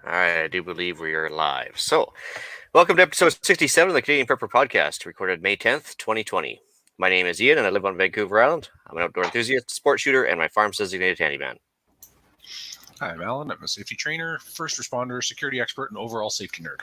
All right, I do believe we are live. So, welcome to episode 67 of the Canadian Prepper Podcast, recorded May 10th, 2020. My name is Ian, and I live on Vancouver Island. I'm an outdoor enthusiast, sport shooter, and my farm's designated handyman. Hi, I'm Alan. I'm a safety trainer, first responder, security expert, and overall safety nerd.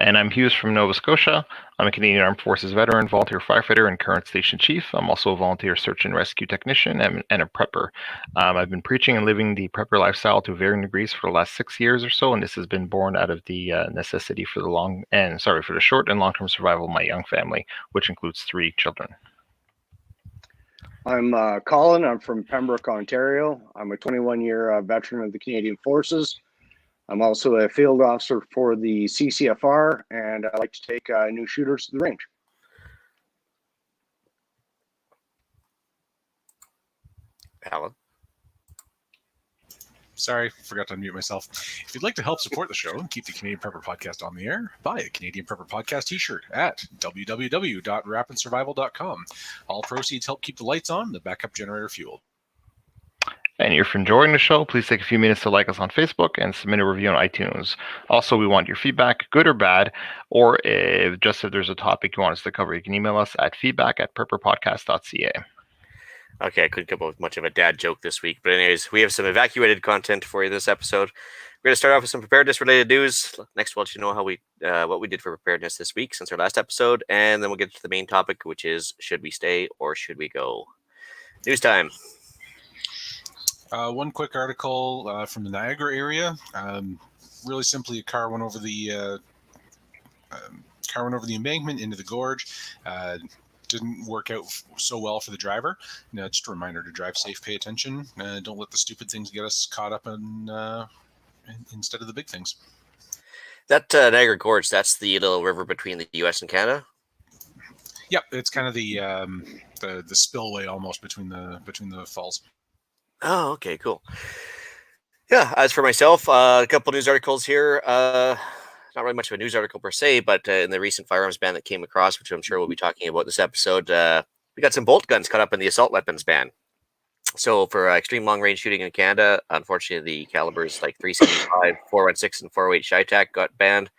And I'm Hugues from Nova Scotia. I'm a Canadian Armed Forces veteran, volunteer firefighter, and current station chief. I'm also a volunteer search and rescue technician and a prepper. I've been preaching and living the prepper lifestyle to varying degrees for the last 6 years or so, and this has been born out of the necessity for the short and long-term survival of my young family, which includes 3 children. I'm Colin. I'm from Pembroke, Ontario. I'm a 21-year veteran of the Canadian Forces. I'm also a field officer for the CCFR, and I like to take new shooters to the range. Alan? Sorry, forgot to unmute myself. If you'd like to help support the show and keep the Canadian Prepper Podcast on the air, buy a Canadian Prepper Podcast t-shirt at www.rapandsurvival.com. All proceeds help keep the lights on and the backup generator fueled. And if you're enjoying the show, please take a few minutes to like us on Facebook and submit a review on iTunes. Also, we want your feedback, good or bad, or if there's a topic you want us to cover, you can email us at feedback@prepperpodcast.ca. Okay, I couldn't come up with much of a dad joke this week, but anyways, we have some evacuated content for you this episode. We're going to start off with some preparedness-related news. Next, we'll let you know how what we did for preparedness this week since our last episode, and then we'll get to the main topic, which is should we stay or should we go? News time. One quick article from the Niagara area. Really simply, a car went over the embankment into the gorge. Didn't work out so well for the driver. Just a reminder to drive safe, pay attention. Don't let the stupid things get us caught up in instead of the big things. That Niagara Gorge, that's the little river between the U.S. and Canada? Yep, it's kind of the spillway almost between the falls. Oh, okay, cool. Yeah, as for myself, a couple news articles here. Not really much of a news article per se, but in the recent firearms ban that came across, which I'm sure we'll be talking about this episode, we got some bolt guns caught up in the assault weapons ban. So for extreme long-range shooting in Canada, unfortunately, the calibers like 375, 416, and 408 Chi-Tac got banned,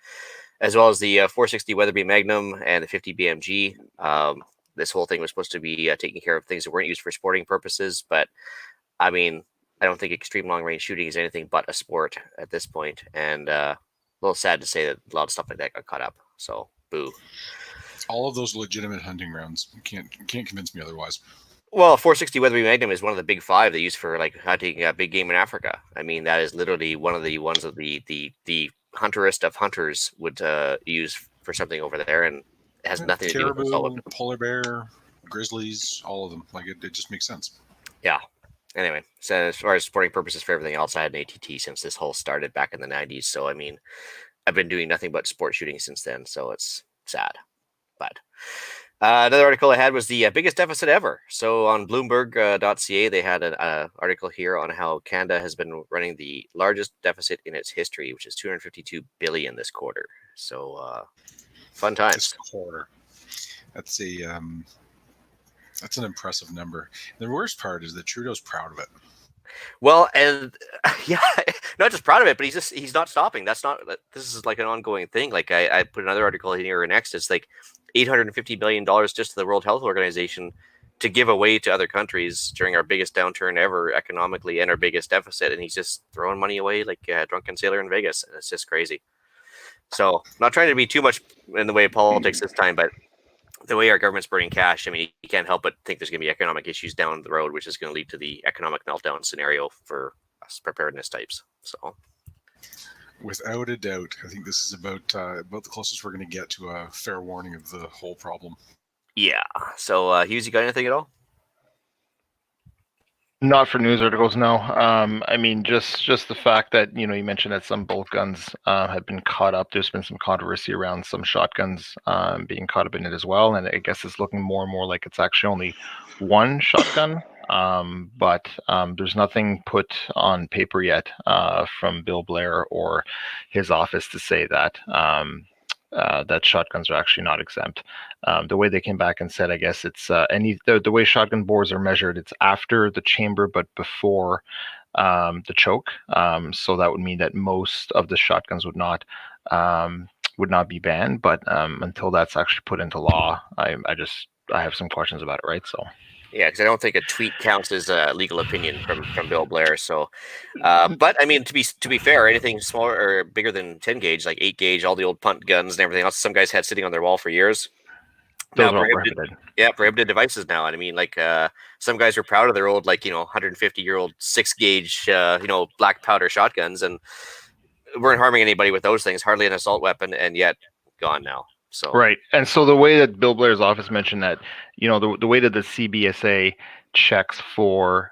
as well as the 460 Weatherby Magnum and the 50 BMG. This whole thing was supposed to be taking care of things that weren't used for sporting purposes, but I mean, I don't think extreme long-range shooting is anything but a sport at this point, and a little sad to say that a lot of stuff like that got caught up. So, boo. All of those legitimate hunting rounds. You can't convince me otherwise. Well, 460 Weatherby Magnum is one of the big 5 they use for like hunting big game in Africa. I mean, that is literally one of the ones that the hunterist of hunters would use for something over there, and it has nothing to do with assault weapons. Polar bear, grizzlies, all of them. Like it just makes sense. Yeah. Anyway, so as far as sporting purposes for everything else, I had an ATT since this whole started back in the 90s. So, I mean, I've been doing nothing but sport shooting since then. So it's sad. But another article I had was the biggest deficit ever. So on Bloomberg.ca, they had an article here on how Canada has been running the largest deficit in its history, which is $252 billion this quarter. So fun times. This quarter. That's an impressive number. The worst part is that Trudeau's proud of it. Well, and yeah, not just proud of it, but he's not stopping. This is like an ongoing thing. Like I put another article in here next. It's like $850 billion just to the World Health Organization to give away to other countries during our biggest downturn ever economically and our biggest deficit. And he's just throwing money away like a drunken sailor in Vegas. And it's just crazy. So not trying to be too much in the way of politics this time, but the way our government's burning cash, I mean, you can't help but think there's going to be economic issues down the road, which is going to lead to the economic meltdown scenario for us preparedness types. So, without a doubt, I think this is about the closest we're going to get to a fair warning of the whole problem. Yeah. So, Hughes, you got anything at all? Not for news articles, no. I mean, just the fact that, you mentioned that some bolt guns have been caught up. There's been some controversy around some shotguns being caught up in it as well. And I guess it's looking more and more like it's actually only one shotgun. But there's nothing put on paper yet from Bill Blair or his office to say that that shotguns are actually not exempt. The way they came back and said, I guess it's the way shotgun bores are measured, it's after the chamber but before the choke. So that would mean that most of the shotguns would not be banned. But until that's actually put into law, I have some questions about it, right? So. Yeah, because I don't think a tweet counts as a legal opinion from Bill Blair. So, but I mean, to be fair, anything smaller or bigger than 10 gauge, like 8 gauge, all the old punt guns and everything else, some guys had sitting on their wall for years. Those Now are all prohibited. prohibited. Yeah, prohibited devices now. And I mean, like some guys were proud of their old, like 150-year-old 6 gauge, black powder shotguns, and weren't harming anybody with those things. Hardly an assault weapon, and yet gone now. So right, and so the way that Bill Blair's office mentioned that, the way that the CBSA checks for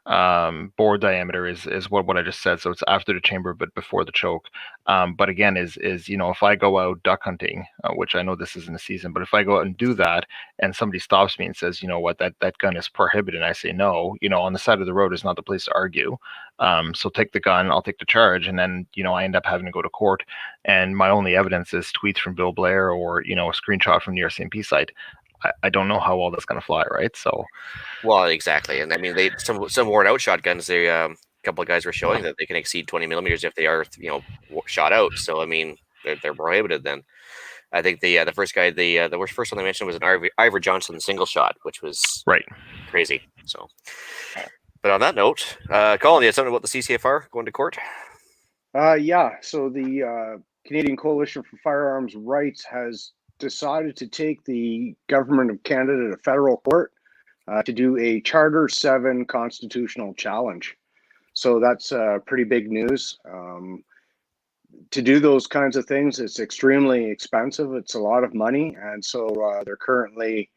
bore diameter is what I just said. So it's after the chamber, but before the choke. But again, is if I go out duck hunting, which I know this isn't the season, but if I go out and do that, and somebody stops me and says, you know what, that gun is prohibited, and I say no, on the side of the road is not the place to argue. So take the gun, I'll take the charge, and then I end up having to go to court, and my only evidence is tweets from Bill Blair or a screenshot from the RCMP site. I don't know how well that's going to fly, right? So, well, exactly, and I mean, some worn out shotguns. They a couple of guys were showing that they can exceed 20 millimeters if they are shot out. So I mean, they're prohibited then. I think the first guy, the first one they mentioned was an Ivor Johnson single shot, which was right, crazy. So, but on that note, Colin, you had something about the CCFR going to court? Yeah. So the Canadian Coalition for Firearms Rights has decided to take the government of Canada to federal court to do a Charter 7 constitutional challenge. So that's pretty big news. To do those kinds of things, it's extremely expensive. It's a lot of money. And so they're currently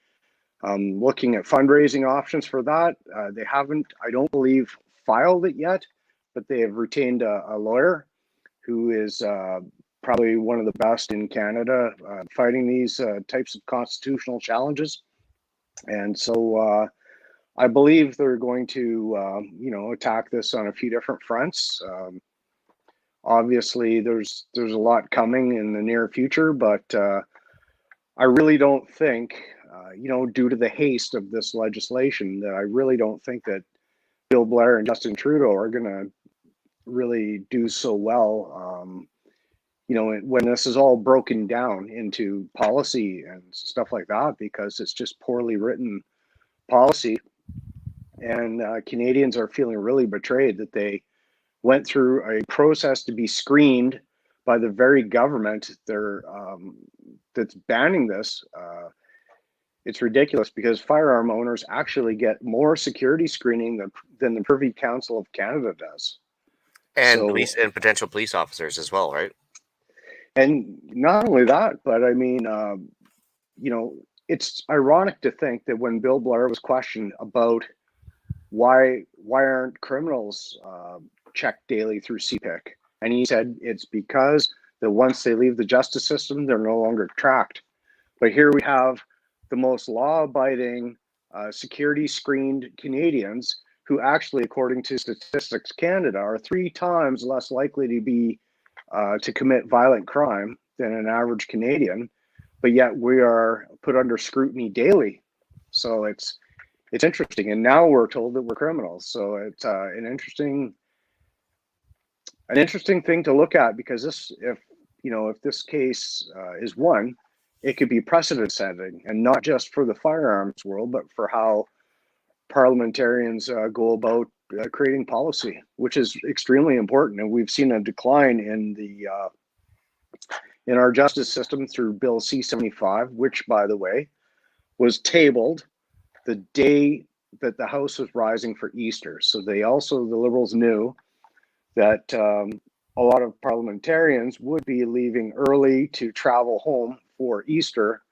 looking at fundraising options for that. They haven't, I don't believe, filed it yet, but they have retained a lawyer who is probably one of the best in Canada fighting these types of constitutional challenges. And so I believe they're going to, attack this on a few different fronts. Obviously, there's a lot coming in the near future, but I really don't think, due to the haste of this legislation, that I really don't think that Bill Blair and Justin Trudeau are going to really do so well. When this is all broken down into policy and stuff like that, because it's just poorly written policy, and Canadians are feeling really betrayed that they went through a process to be screened by the very government that's banning this. It's ridiculous because firearm owners actually get more security screening than the Privy Council of Canada does. And police and potential police officers as well, right? And not only that, but I mean, it's ironic to think that when Bill Blair was questioned about why aren't criminals checked daily through CPIC, and he said it's because that once they leave the justice system, they're no longer tracked. But here we have the most law-abiding, security-screened Canadians who actually, according to Statistics Canada, are 3 times less likely to be to commit violent crime than an average Canadian, but yet we are put under scrutiny daily. So it's interesting, and now we're told that we're criminals. So it's an interesting thing to look at, because if this case is won, it could be precedent setting, and not just for the firearms world, but for how parliamentarians go about creating policy, which is extremely important. And we've seen a decline in our justice system through Bill C-75, which, by the way, was tabled the day that the House was rising for Easter. So the Liberals knew that a lot of parliamentarians would be leaving early to travel home for Easter.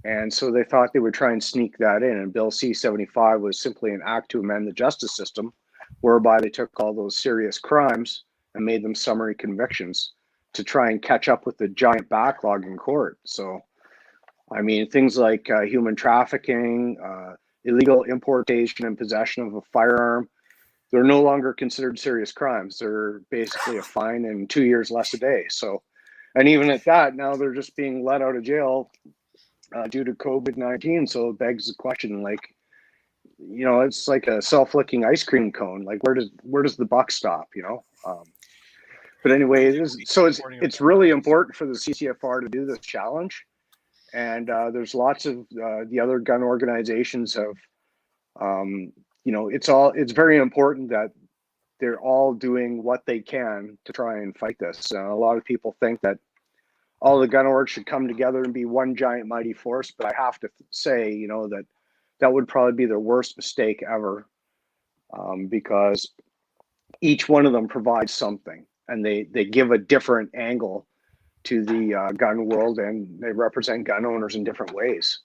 And so they thought they would try and sneak that in. And Bill C-75 was simply an act to amend the justice system, whereby they took all those serious crimes and made them summary convictions to try and catch up with the giant backlog in court. So, I mean, things like human trafficking, illegal importation and possession of a firearm, they're no longer considered serious crimes. They're basically a fine and 2 years less a day. So, and even at that, now they're just being let out of jail due to COVID-19. So it begs the question, like, it's like a self-licking ice cream cone. Like where does the buck stop? But anyway, it's really important for the CCFR to do this challenge, and there's lots of the other gun organizations have, it's very important that they're all doing what they can to try and fight this. A lot of people think that all the gun orgs should come together and be one giant mighty force, but I have to say, that would probably be the worst mistake ever, because each one of them provides something, and they give a different angle to the gun world, and they represent gun owners in different ways.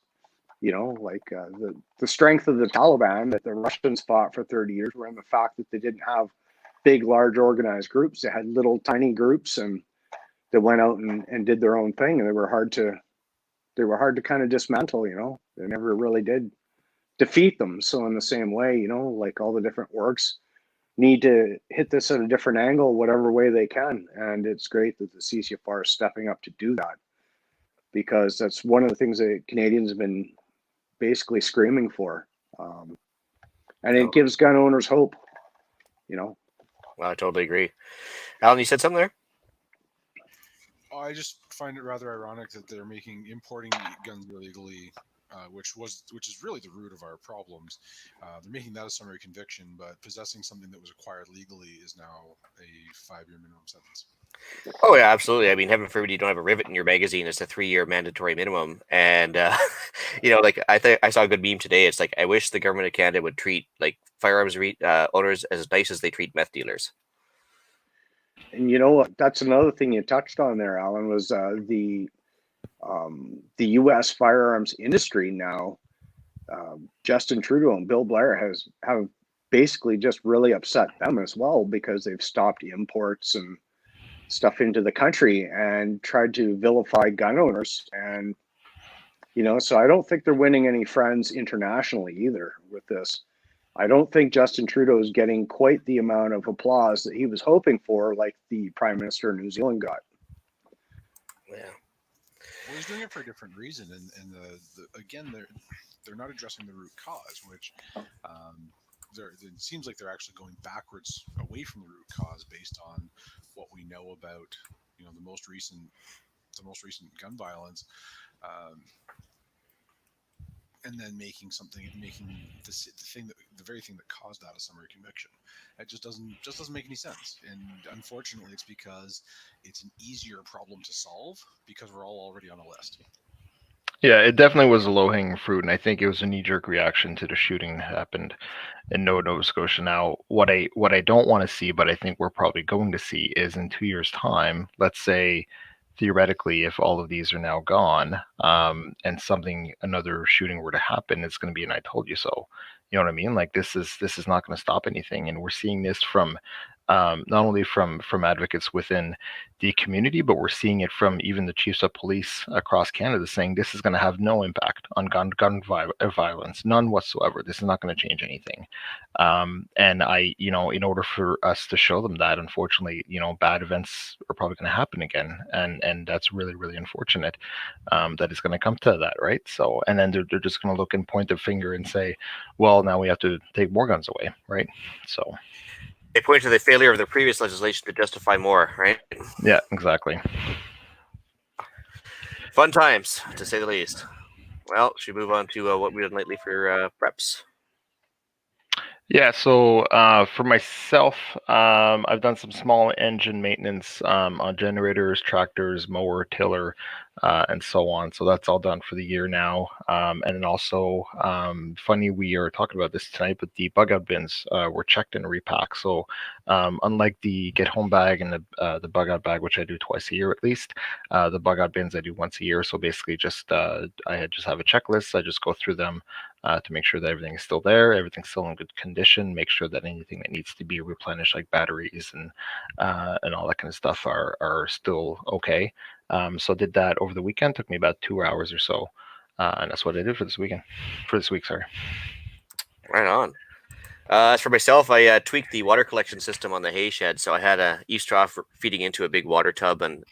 Like the strength of the Taliban that the Russians fought for 30 years were in the fact that they didn't have big, large organized groups. They had little tiny groups, and they went out and did their own thing, and they were hard to kind of dismantle. They never really did defeat them. So in the same way, like all the different orgs need to hit this at a different angle, whatever way they can. And it's great that the CCFR is stepping up to do that, because that's one of the things that Canadians have been basically screaming for. And it gives gun owners hope, Well, I totally agree. Alan, you said something there? I just find it rather ironic that they're importing guns illegally, which is really the root of our problems. They're making that a summary conviction, but possessing something that was acquired legally is now a 5-year minimum sentence. Oh yeah, absolutely. I mean, heaven forbid you don't have a rivet in your magazine. It's a 3-year mandatory minimum, and like I saw a good meme today. It's like, I wish the government of Canada would treat like firearms owners as nice as they treat meth dealers. And that's another thing you touched on there, Alan, was the U.S. firearms industry now. Justin Trudeau and Bill Blair have basically just really upset them as well, because they've stopped imports and stuff into the country and tried to vilify gun owners. And so I don't think they're winning any friends internationally either with this. I don't think Justin Trudeau is getting quite the amount of applause that he was hoping for, like the Prime Minister of New Zealand got. Yeah. Well, he's doing it for a different reason, and again, they're not addressing the root cause, which it seems like they're actually going backwards away from the root cause based on what we know about the most recent gun violence, and then making the very thing that caused that a summary conviction. It just doesn't make any sense. And unfortunately, it's because it's an easier problem to solve because we're all already on a list. Yeah, it definitely was a low-hanging fruit, and I think it was a knee-jerk reaction to the shooting that happened in Nova Scotia. Now, what I don't want to see, but I think we're probably going to see, is in 2 years' time, let's say, theoretically, if all of these are now gone, and another shooting were to happen, it's going to be an "I told you so." You know what I mean? Like this is not going to stop anything, and we're seeing this from not only from advocates within the community, but we're seeing it from even the chiefs of police across Canada saying this is going to have no impact on gun violence, none whatsoever. This is not going to change anything. And in order for us to show them that, unfortunately, bad events are probably going to happen again, and that's really, really unfortunate that it's going to come to that, right? So, and then they're just going to look and point their finger and say, well, now we have to take more guns away, right? So. They point to the failure of the previous legislation to justify more, right? Yeah, exactly. Fun times, to say the least. Well, should we move on to what we've done lately for preps? Yeah, so for myself, I've done some small engine maintenance on generators, tractors, mower, tiller, and so on. So that's all done for the year now. And then also, funny, we are talking about this tonight, but the bug out bins were checked and repacked. So unlike the get home bag and the bug out bag, which I do twice a year at least, the bug out bins I do once a year. So basically, I just have a checklist. I just go through them to make sure that everything is still there, everything's still in good condition, make sure that anything that needs to be replenished, like batteries and all that kind of stuff, are still okay. So did that over the weekend. Took me about 2 hours or so, and that's what I did for this week. Sorry. Right on. As for myself, I tweaked the water collection system on the hay shed. So I had a eaves trough feeding into a big water tub, and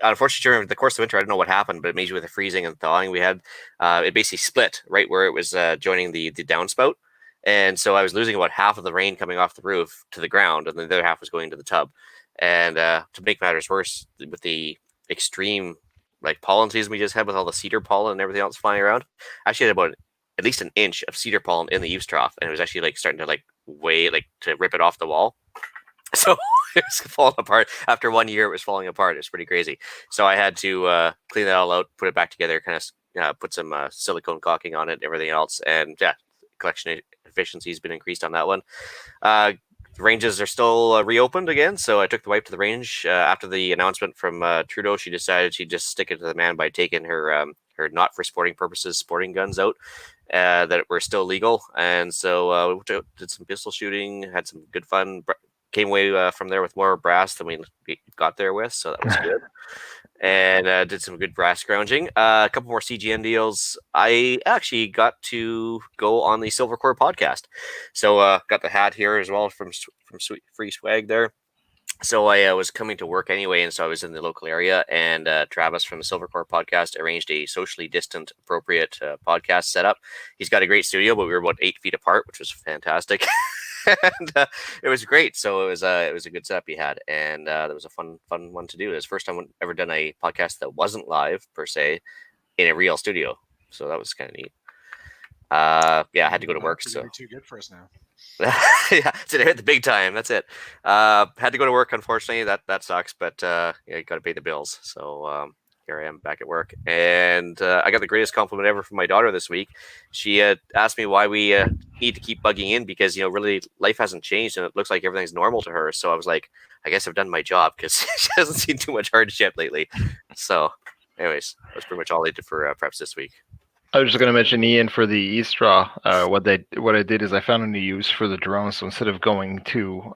unfortunately, during the course of winter, I don't know what happened, but maybe with the freezing and thawing we had, it basically split right where it was joining the downspout. And so I was losing about half of the rain coming off the roof to the ground, and the other half was going to the tub. And to make matters worse, with the extreme like pollen season we just had with all the cedar pollen and everything else flying around, I actually had about at least an inch of cedar pollen in the eaves trough, and it was actually like starting to like to rip it off the wall. So it was falling apart. After 1 year, it was falling apart. It was pretty crazy. So I had to clean that all out, put it back together, kind of put some silicone caulking on it, and everything else, and yeah, collection efficiency has been increased on that one. Ranges are still reopened again, so I took the wife to the range after the announcement from Trudeau. She decided she'd just stick it to the man by taking her not for sporting purposes sporting guns out that were still legal, and so we did some pistol shooting, had some good fun. Came away from there with more brass than we got there with, so that was good. And did some good brass scrounging. A couple more CGN deals. I actually got to go on the Silvercore podcast, so got the hat here as well from Sweet Free Swag there. So I was coming to work anyway, and so I was in the local area, and Travis from the Silvercore podcast arranged a socially distant, appropriate podcast setup. He's got a great studio, but we were about 8 feet apart, which was fantastic. And it was great. So it was a good setup he had, and that was a fun one to do. It was the first time I've ever done a podcast that wasn't live per se in a real studio, so that was kind of neat. Yeah, I had to go to work, so too good for us now. yeah, so they hit the big time. That's it. Had to go to work, unfortunately. That sucks, but yeah, you got to pay the bills. So here I am back at work, and I got the greatest compliment ever from my daughter this week. She asked me why we need to keep bugging in because really life hasn't changed and it looks like everything's normal to her. So I was like, I guess I've done my job because she hasn't seen too much hardship lately. So, anyways, that's pretty much all I did for preps this week. I was just going to mention, Ian, for the e-straw, what I did is I found a new use for the drone. So instead of going to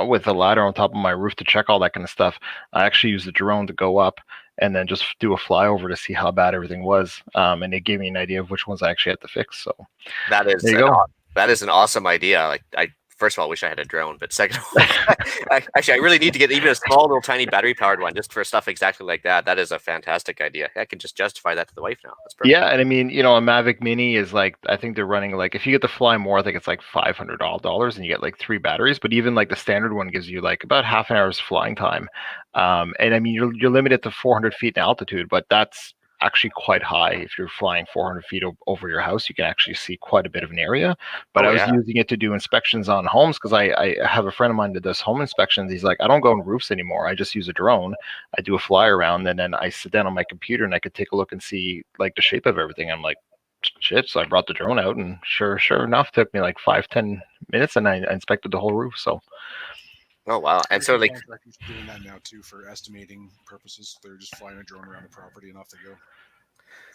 with a ladder on top of my roof to check all that kind of stuff, I actually used the drone to go up and then just do a flyover to see how bad everything was. And it gave me an idea of which ones I actually had to fix. So that is that is an awesome idea. Like I first of all wish I had a drone, but second of all, I really need to get even a small little tiny battery powered one just for stuff exactly like that. That is a fantastic idea. I can just justify that to the wife now. That's perfect. Yeah, and I mean, a Mavic Mini is like, I think they're running like, if you get the Fly More, I think it's like $500 and you get like 3 batteries, but even like the standard one gives you like about half an hour's flying time. And I mean, you're limited to 400 feet in altitude, but that's actually quite high. If you're flying 400 feet over your house, you can actually see quite a bit of an area. But I was using it to do inspections on homes because I have a friend of mine that does home inspections. He's like, I don't go on roofs anymore. I just use a drone. I do a fly around, and then I sit down on my computer and I could take a look and see like the shape of everything. I'm like, shit. So I brought the drone out, and sure enough, it took me like 5-10 minutes, and I inspected the whole roof. So. Oh wow! And so like contractors doing that now too for estimating purposes. They're just flying a drone around the property and off they go.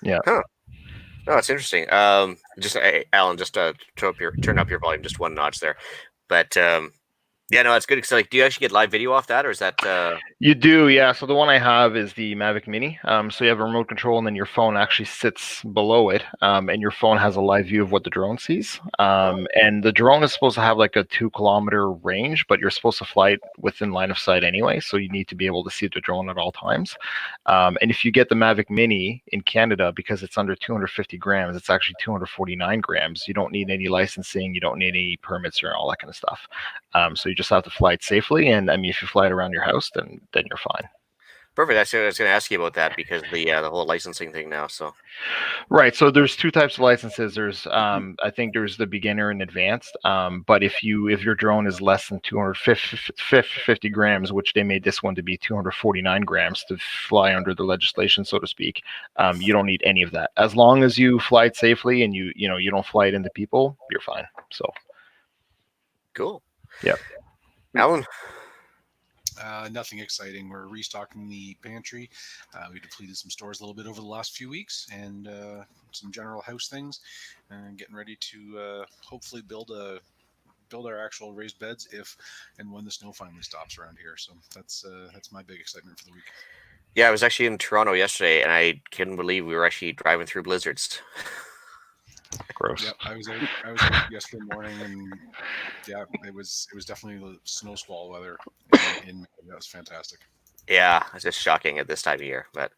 Yeah. Huh. No, it's interesting. Just Alan, just turn up your volume just one notch there. But yeah, no, it's good. So like, do you actually get live video off that, or is that? You do, yeah. So the one I have is the Mavic Mini. So you have a remote control, and then your phone actually sits below it, and your phone has a live view of what the drone sees. And the drone is supposed to have like a 2-kilometer range, but you're supposed to fly it within line of sight anyway. So you need to be able to see the drone at all times. And if you get the Mavic Mini in Canada, because it's under 250 grams, it's actually 249 grams. You don't need any licensing. You don't need any permits or all that kind of stuff. So you just have to fly it safely, and I mean, if you fly it around your house, then you're fine. Perfect. I was going to ask you about that because the whole licensing thing now. So, right. So there's 2 types of licenses. There's I think there's the beginner and advanced. But if your drone is less than 250 grams, which they made this one to be 249 grams to fly under the legislation, so to speak, you don't need any of that. As long as you fly it safely and you don't fly it into people, you're fine. So, cool. Yeah. Alan? Nothing exciting. We're restocking the pantry. We depleted some stores a little bit over the last few weeks, and some general house things, and getting ready to hopefully build our actual raised beds if and when the snow finally stops around here. So that's my big excitement for the week. Yeah, I was actually in Toronto yesterday, and I couldn't believe we were actually driving through blizzards. Gross. Yep, I was out yesterday morning, and yeah, it was definitely the snow squall weather. That was fantastic. Yeah, it's just shocking at this time of year. But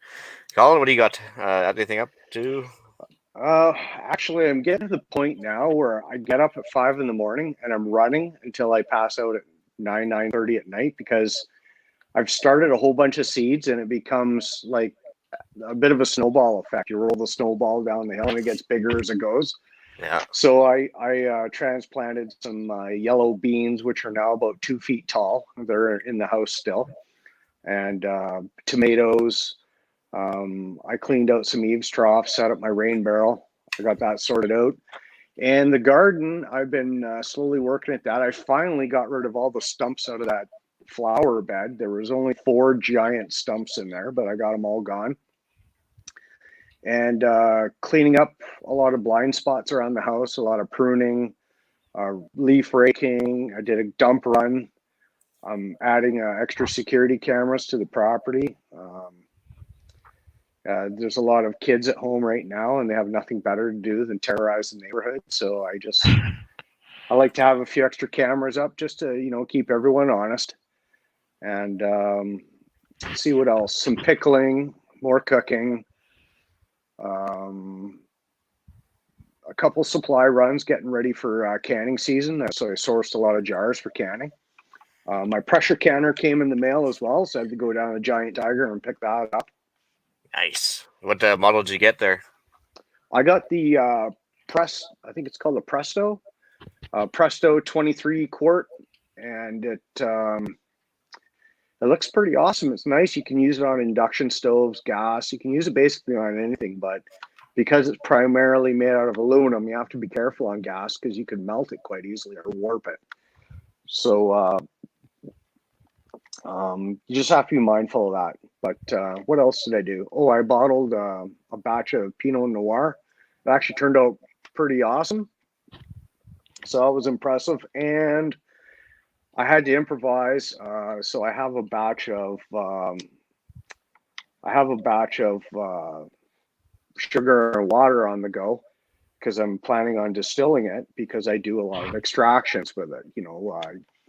Colin, what do you got? Anything up to? Actually, I'm getting to the point now where I get up at 5 in the morning and I'm running until I pass out at 9:30 at night, because I've started a whole bunch of seeds and it becomes like a bit of a snowball effect. You roll the snowball down the hill and it gets bigger as it goes. Yeah. So I transplanted some yellow beans, which are now about 2 feet tall. They're in the house still, and tomatoes. I cleaned out some eaves troughs, set up my rain barrel. I got that sorted out. And the garden, I've been slowly working at that. I finally got rid of all the stumps out of that flower bed. There was only 4 giant stumps in there, but I got them all gone. And cleaning up a lot of blind spots around the house, a lot of pruning, leaf raking. I did a dump run. I'm adding extra security cameras to the property. There's a lot of kids at home right now, and they have nothing better to do than terrorize the neighborhood. So I like to have a few extra cameras up just to, keep everyone honest. And see what else. Some pickling, more cooking. A couple supply runs getting ready for canning season. So I sourced a lot of jars for canning. My pressure canner came in the mail as well, so I had to go down to Giant Tiger and pick that up. Nice. What model did you get there? I got the I think it's called the Presto 23 quart, and it looks pretty awesome. It's nice. You can use it on induction stoves, gas. You can use it basically on anything, but because it's primarily made out of aluminum, you have to be careful on gas because you could melt it quite easily or warp it. So you just have to be mindful of that. But what else did I do? Oh, I bottled a batch of Pinot Noir. It actually turned out pretty awesome. So that was impressive. And I had to improvise. So I have a batch of sugar and water on the go, because I'm planning on distilling it, because I do a lot of extractions with it.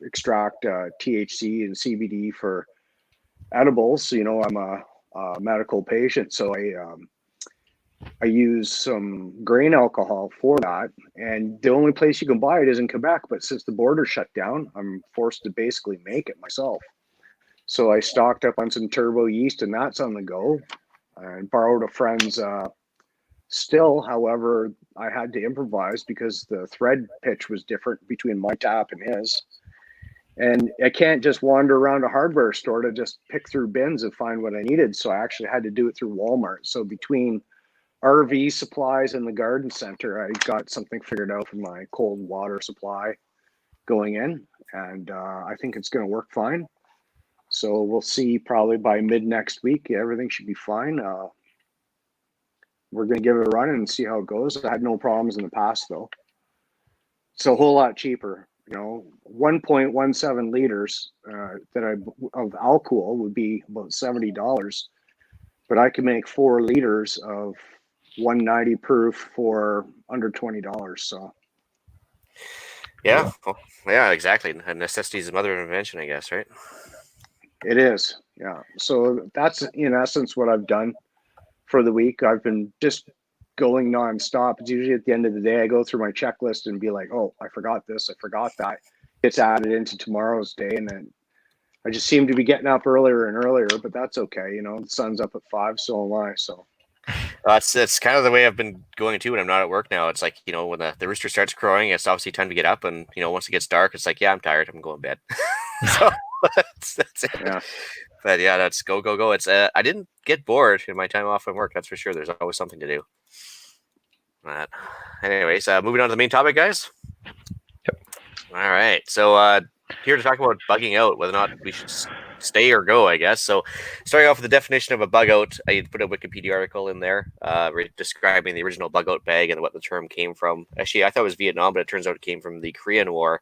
Extract THC and CBD for edibles. I'm a medical patient, so I use some grain alcohol for that, and the only place you can buy it is in Quebec. But since the border shut down, I'm forced to basically make it myself. So I stocked up on some turbo yeast, and that's on the go. I borrowed a friend's still. However, I had to improvise because the thread pitch was different between my tap and his. And I can't just wander around a hardware store to just pick through bins and find what I needed. So I actually had to do it through Walmart. So between RV supplies and the garden center, I got something figured out for my cold water supply going in. And I think it's going to work fine. So we'll see probably by mid next week. Everything should be fine. We're going to give it a run and see how it goes. I had no problems in the past, though. It's a whole lot cheaper. 1.17 liters of alcohol would be about $70, but I can make 4 liters of 190 proof for under $20. So, Yeah, well, yeah, exactly. Necessity is the mother of invention, I guess, right? it is, yeah. So that's in essence what I've done for the week. I've been just going nonstop. It's usually at the end of the day, I go through my checklist and be like, oh, I forgot this, I forgot that. Gets added into tomorrow's day, and then I just seem to be getting up earlier and earlier, but that's okay. The sun's up at 5, so am I. So That's kind of the way I've been going too when I'm not at work now. It's like, when the rooster starts crowing, it's obviously time to get up, and once it gets dark, it's like, yeah, I'm tired, I'm going to bed. So that's it. yeah. But yeah, that's go. It's I didn't get bored in my time off from work, that's for sure. There's always something to do. But anyways, moving on to the main topic, guys. Yep. All right, so here to talk about bugging out, whether or not we should stay or go, I guess. So starting off with the definition of a bug out, I put a Wikipedia article in there describing the original bug out bag and what the term came from. Actually, I thought it was Vietnam, but it turns out it came from the Korean War.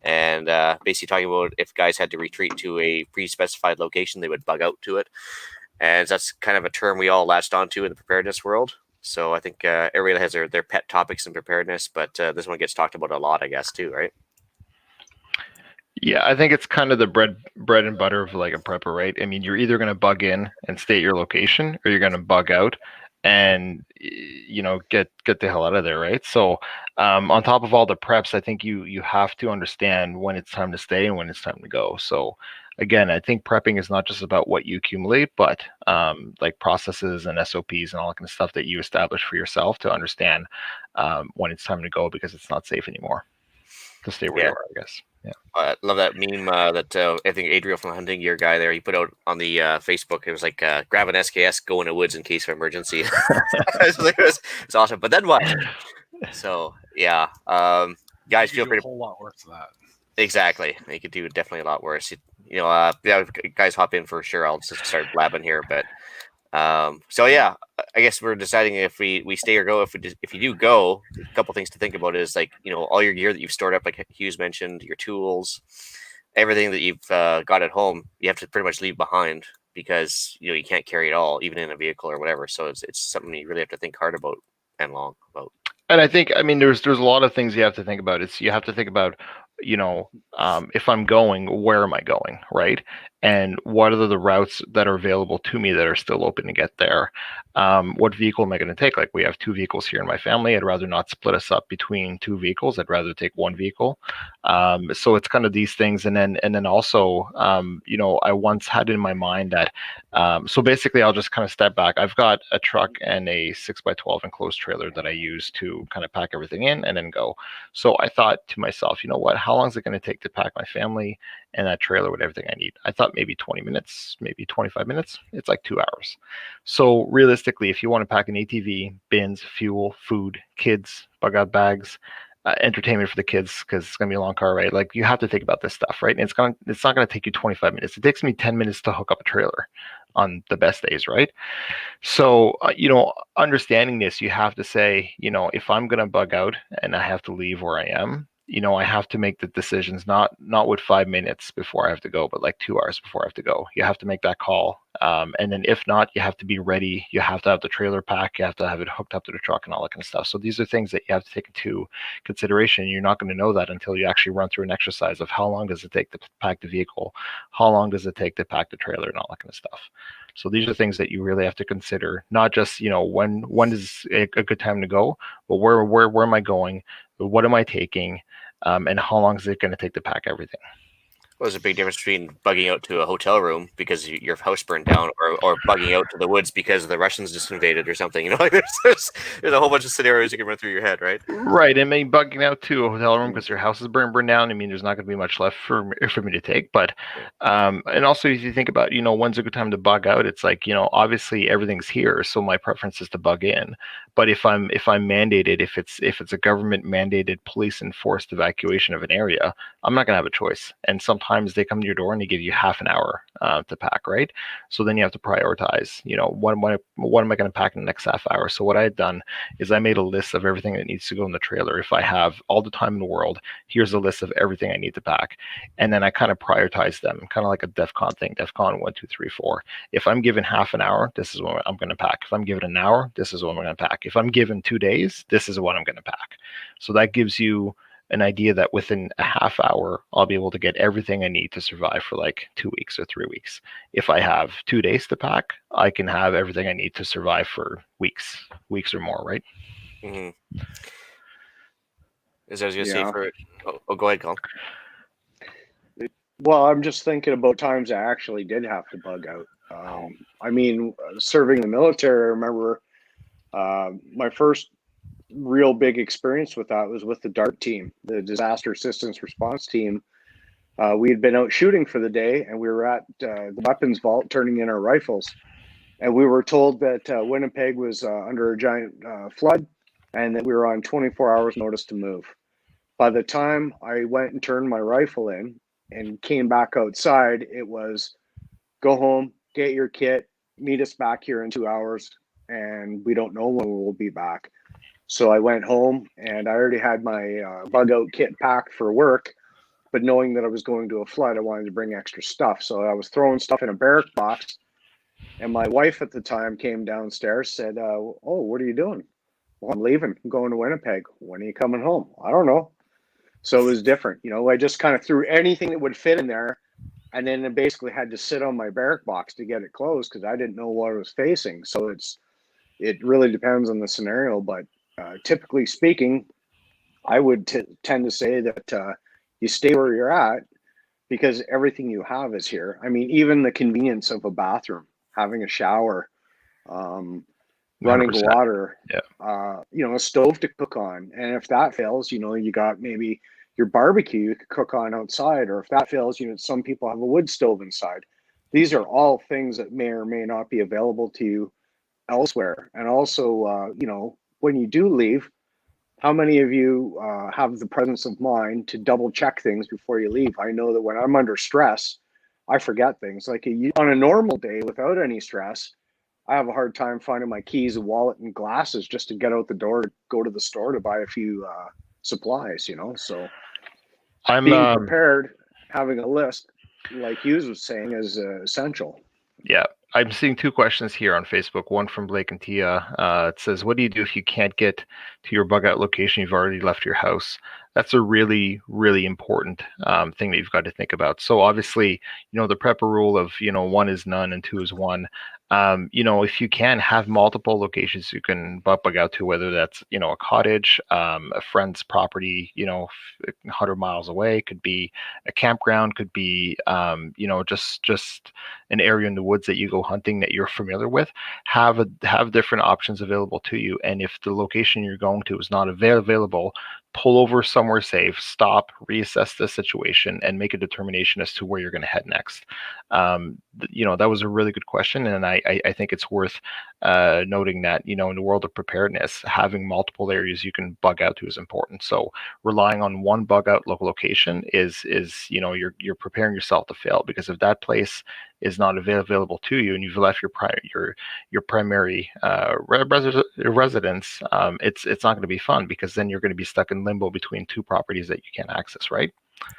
And basically talking about if guys had to retreat to a pre-specified location, they would bug out to it. And that's kind of a term we all latched onto in the preparedness world. So I think everybody has their pet topics in preparedness, but this one gets talked about a lot, I guess, too, right? Yeah, I think it's kind of the bread and butter of like a prepper, right? I mean, you're either going to bug in and stay at your location, or you're going to bug out and get the hell out of there, right? So, on top of all the preps, I think you have to understand when it's time to stay and when it's time to go. So, again, I think prepping is not just about what you accumulate, but like processes and SOPs and all that kind of stuff that you establish for yourself to understand when it's time to go because it's not safe anymore to stay where you Yeah. are, I guess. Yeah. I love that meme that I think Adriel from the Hunting Gear guy there, he put out on the Facebook. It was like, grab an SKS, go in the woods in case of emergency. It's awesome. But then what? So, yeah. Guys, You feel could do free a to. whole lot worse than that. Exactly. You could do definitely a lot worse. Yeah, guys hop in for sure. I'll just start blabbing here. But so yeah, I guess we're deciding if we stay or go. If you do go, a couple things to think about is like, all your gear that you've stored up, like Hugues mentioned, your tools, everything that you've got at home, you have to pretty much leave behind because you can't carry it all, even in a vehicle or whatever. So it's something you really have to think hard about and long about. And I think, I mean, there's a lot of things you have to think about. You have to think about, if I'm going, where am I going, right? And what are the routes that are available to me that are still open to get there? What vehicle am I going to take? Like we have 2 vehicles here in my family. I'd rather not split us up between 2 vehicles. I'd rather take 1 vehicle. So it's kind of these things, and then also, I once had in my mind that. So basically, I'll just kind of step back. I've got a truck and a 6x12 enclosed trailer that I use to kind of pack everything in and then go. So I thought to myself, you know what? How long is it going to take to pack my family and that trailer with everything I need? I thought maybe 20 minutes, maybe 25 minutes. It's like 2 hours. So realistically, if you want to pack an ATV, bins, fuel, food, kids, bug out bags, entertainment for the kids because it's gonna be a long car ride. Like you have to think about this stuff, right? And it's not gonna take you 25 minutes. It takes me 10 minutes to hook up a trailer on the best days, right? So understanding this, you have to say, if I'm gonna bug out and I have to leave where I am, I have to make the decisions not with 5 minutes before I have to go, but like 2 hours before I have to go. You have to make that call. And then if not, you have to be ready. You have to have the trailer pack. You have to have it hooked up to the truck and all that kind of stuff. So these are things that you have to take into consideration. You're not going to know that until you actually run through an exercise of how long does it take to pack the vehicle, how long does it take to pack the trailer, and all that kind of stuff. So these are things that you really have to consider, not just when is a good time to go, but where am I going, what am I taking, and how long is it going to take to pack everything. Well, there's a big difference between bugging out to a hotel room because your house burned down, or bugging out to the woods because the Russians just invaded or something. Like there's a whole bunch of scenarios you can run through your head, right? Right, and maybe bugging out to a hotel room because your house is burned down. I mean, there's not going to be much left for me to take. But, and also if you think about, when's a good time to bug out? It's like, obviously everything's here, so my preference is to bug in. But if I'm mandated, if it's a government mandated police enforced evacuation of an area, I'm not going to have a choice. And sometimes they come to your door and they give you half an hour to pack, right? So then you have to prioritize. What am I going to pack in the next half hour? So what I had done is I made a list of everything that needs to go in the trailer. If I have all the time in the world, here's a list of everything I need to pack. And then I kind of prioritize them, kind of like a DEFCON thing, DEFCON 1, 2, 3, 4. If I'm given half an hour, this is what I'm going to pack. If I'm given an hour, this is what I'm going to pack. If I'm given 2 days, this is what I'm going to pack. So that gives you an idea that within a half hour, I'll be able to get everything I need to survive for like 2 weeks or 3 weeks. If I have 2 days to pack, I can have everything I need to survive for weeks or more, right? Mm-hmm. As I was going to say for go ahead, Colin. Well, I'm just thinking about times I actually did have to bug out. I mean, serving in the military, I remember my first real big experience with that was with the DART team, the Disaster Assistance Response Team. We had been out shooting for the day, and we were at the weapons vault turning in our rifles. And we were told that Winnipeg was under a giant flood and that we were on 24 hours notice to move. By the time I went and turned my rifle in and came back outside, it was go home, get your kit, meet us back here in 2 hours, and we don't know when we will be back. So I went home and I already had my bug out kit packed for work, but knowing that I was going to a flood, I wanted to bring extra stuff. So I was throwing stuff in a barrack box. And my wife at the time came downstairs, said, oh, what are you doing? Well, I'm leaving. I'm going to Winnipeg. When are you coming home? I don't know. So it was different. I just kind of threw anything that would fit in there, and then it basically had to sit on my barrack box to get it closed because I didn't know what I was facing. So it really depends on the scenario, but typically speaking, I would tend to say that you stay where you're at because everything you have is here. I mean, even the convenience of a bathroom, having a shower, running 100%. water, Yeah. a stove to cook on. And if that fails, you got maybe your barbecue you could cook on outside, or if that fails, some people have a wood stove inside. These are all things that may or may not be available to you elsewhere. And also, when you do leave, how many of you have the presence of mind to double check things before you leave? I know that when I'm under stress, I forget things. Like on a normal day without any stress, I have a hard time finding my keys, wallet, and glasses just to get out the door to go to the store to buy a few supplies, So being prepared, having a list, like Hugues was saying, is essential. Yeah. I'm seeing two questions here on Facebook. One from Blake and Tia. It says, what do you do if you can't get to your bug out location? You've already left your house. That's a really, really important thing that you've got to think about. So obviously, the prepper rule of, 1 is none and 2 is 1. If you can have multiple locations you can bug out to, whether that's, a cottage, a friend's property, 100 miles away, could be a campground, could be, just an area in the woods that you go hunting that you're familiar with, have different options available to you. And if the location you're going to is not available, pull over somewhere safe, stop, reassess the situation, and make a determination as to where you're going to head next. That was a really good question, and I think it's worth noting that in the world of preparedness, having multiple areas you can bug out to is important. So relying on one bug out local location is you're preparing yourself to fail, because if that place is not available to you and you've left your primary residence, it's not going to be fun, because then you're going to be stuck in limbo between two properties that you can't access, right?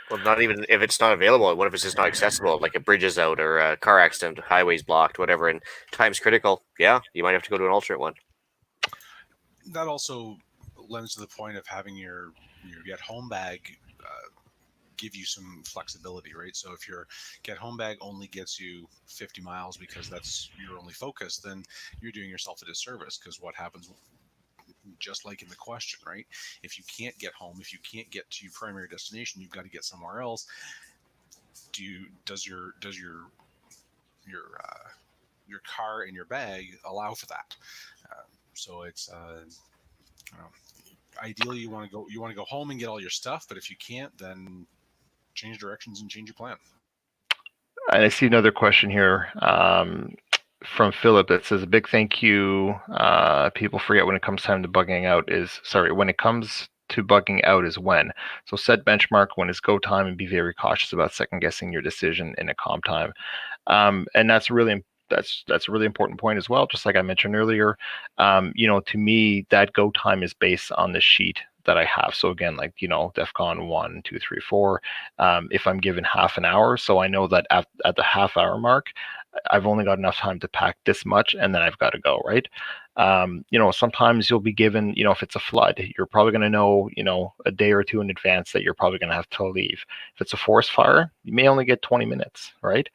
Well, not even if it's not available. What if it's just not accessible? Like a bridge is out, or a car accident, highway's blocked, whatever, and time's critical. Yeah, you might have to go to an alternate one. That also lends to the point of having your get home bag give you some flexibility, right? So if your get home bag only gets you 50 miles because that's your only focus, then you're doing yourself a disservice, because what happens, just like in the question, right? If you can't get home, if you can't get to your primary destination, you've got to get somewhere else. Does your car and your bag allow for that? So it's ideally you want to go home and get all your stuff, but if you can't, then change directions and change your plan. And I see another question here from Philip that says, a big thank you. People forget when it comes time to bugging out when it comes to bugging out is when. So set benchmark when it's go time, and be very cautious about second guessing your decision in a calm time. And that's a really important point as well. Just like I mentioned earlier, to me, that go time is based on the sheet that I have. So again, like, DEFCON 1, 2, 3, 4, if I'm given half an hour, so I know that at the half hour mark, I've only got enough time to pack this much, and then I've got to go, right? Sometimes you'll be given, if it's a flood, you're probably going to know, a day or two in advance that you're probably going to have to leave. If it's a forest fire, you may only get 20 minutes, right?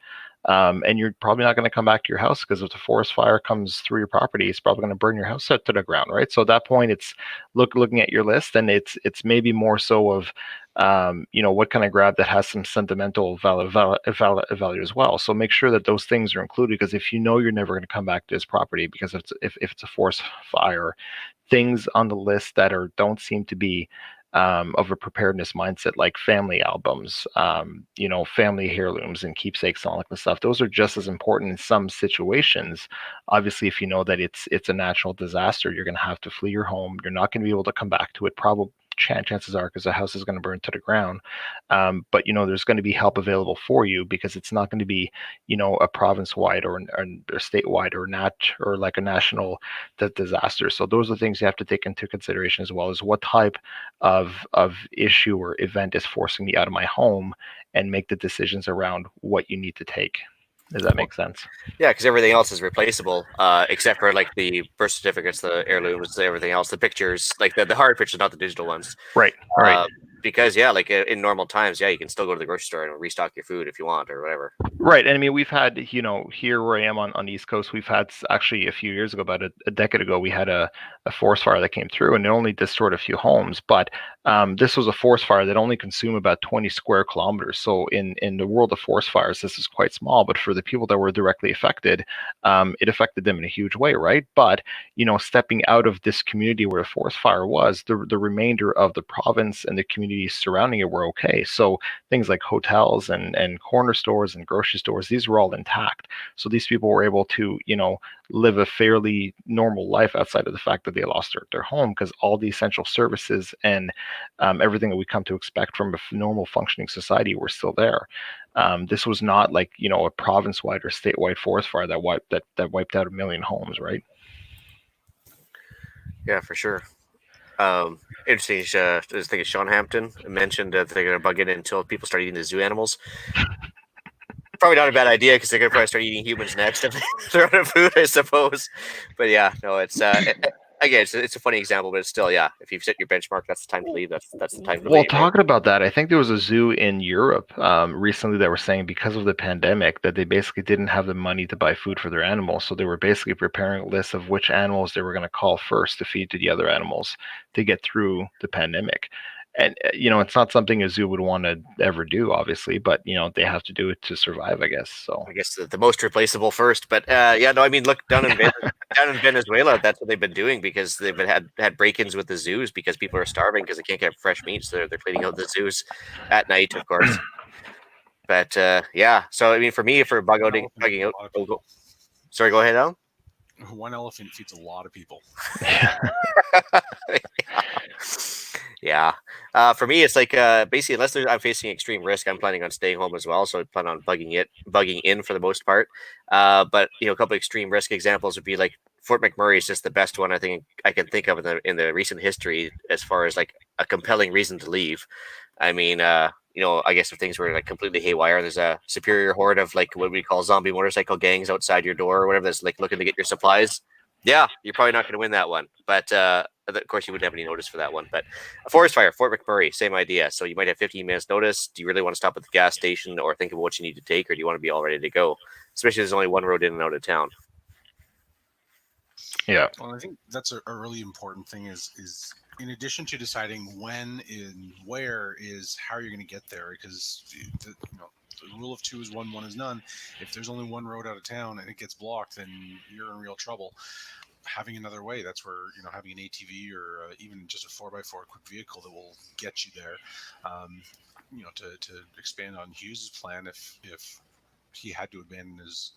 And you're probably not going to come back to your house, because if the forest fire comes through your property, it's probably going to burn your house to the ground, right? So at that point, it's looking at your list, and it's maybe more so of, what can I grab that has some sentimental value as well. So make sure that those things are included, because if you're never going to come back to this property, because if it's a forest fire, things on the list that don't seem to be of a preparedness mindset, like family albums, family heirlooms and keepsakes, and all that stuff. Those are just as important in some situations. Obviously, if you know that it's a natural disaster, you're going to have to flee your home. You're not going to be able to come back to it, probably. Chances are, because the house is going to burn to the ground. But there's going to be help available for you, because it's not going to be a province-wide or statewide or like a national disaster. So those are the things you have to take into consideration, as well as what type of issue or event is forcing me out of my home, and make the decisions around what you need to take. Does that make sense? Yeah, because everything else is replaceable, except for like the birth certificates, the heirlooms, everything else, the pictures, like the hard pictures, not the digital ones. Right. because yeah, like in normal times, yeah, you can still go to the grocery store and restock your food if you want or whatever. Right. And I mean, we've had, here where I am on the East Coast, we've had actually a few years ago, about a decade ago, we had a forest fire that came through, and it only destroyed a few homes. But this was a forest fire that only consumed about 20 square kilometers. So in the world of forest fires, this is quite small. But for the people that were directly affected, it affected them in a huge way, right? But, stepping out of this community where the forest fire was, the remainder of the province and the communities surrounding it were okay. So things like hotels and corner stores and grocery stores, these were all intact. So these people were able to, live a fairly normal life outside of the fact that they lost their home, because all the essential services and everything that we come to expect from a normal functioning society were still there. This was not like, a province-wide or statewide forest fire that wiped out 1 million homes, right? Yeah, for sure. Interesting. I was thinking Sean Hampton mentioned that they're going to bug it until people start eating the zoo animals. Probably not a bad idea, because they're going to probably start eating humans next if they're out of food, I suppose. But yeah, no, it's again, it's a funny example, but it's still, yeah, if you've set your benchmark, that's the time to leave. That's the time to Well, leave. talking about that, I think there was a zoo in Europe recently that were saying, because of the pandemic, that they basically didn't have the money to buy food for their animals. So they were basically preparing a list of which animals they were going to call first to feed to the other animals to get through the pandemic. And, it's not something a zoo would want to ever do, obviously, but, they have to do it to survive, I guess. So I guess the most replaceable first. But yeah, no, I mean, look, down in Venezuela, that's what they've been doing, because they've had break-ins with the zoos because people are starving because they can't get fresh meat. So they're cleaning out the zoos at night, of course. But yeah, so I mean, for me, for bugging out. Sorry, go ahead, Alan. One elephant feeds a lot of people. Yeah. For me, it's like basically, unless I'm facing extreme risk, I'm planning on staying home as well. So I plan on bugging in for the most part. But a couple of extreme risk examples would be like Fort MacMurray is just the best one I think I can think of in the recent history as far as like a compelling reason to leave. I mean, I guess if things were like completely haywire, there's a superior horde of like what we call zombie motorcycle gangs outside your door or whatever that's like looking to get your supplies. Yeah, you're probably not going to win that one. But of course, you wouldn't have any notice for that one. But a forest fire, Fort MacMurray, same idea. So you might have 15 minutes notice. Do you really want to stop at the gas station or think of what you need to take, or do you want to be all ready to go? Especially if there's only one road in and out of town. Yeah. Well, I think that's a really important thing is in addition to deciding when and where, is how you're going to get there, because the rule of 2 is 1, 1 is none. If there's only one road out of town and it gets blocked, then you're in real trouble. Having another way, that's where having an ATV or even just a 4x4 quick vehicle that will get you there. To expand on Hughes's plan, if he had to abandon his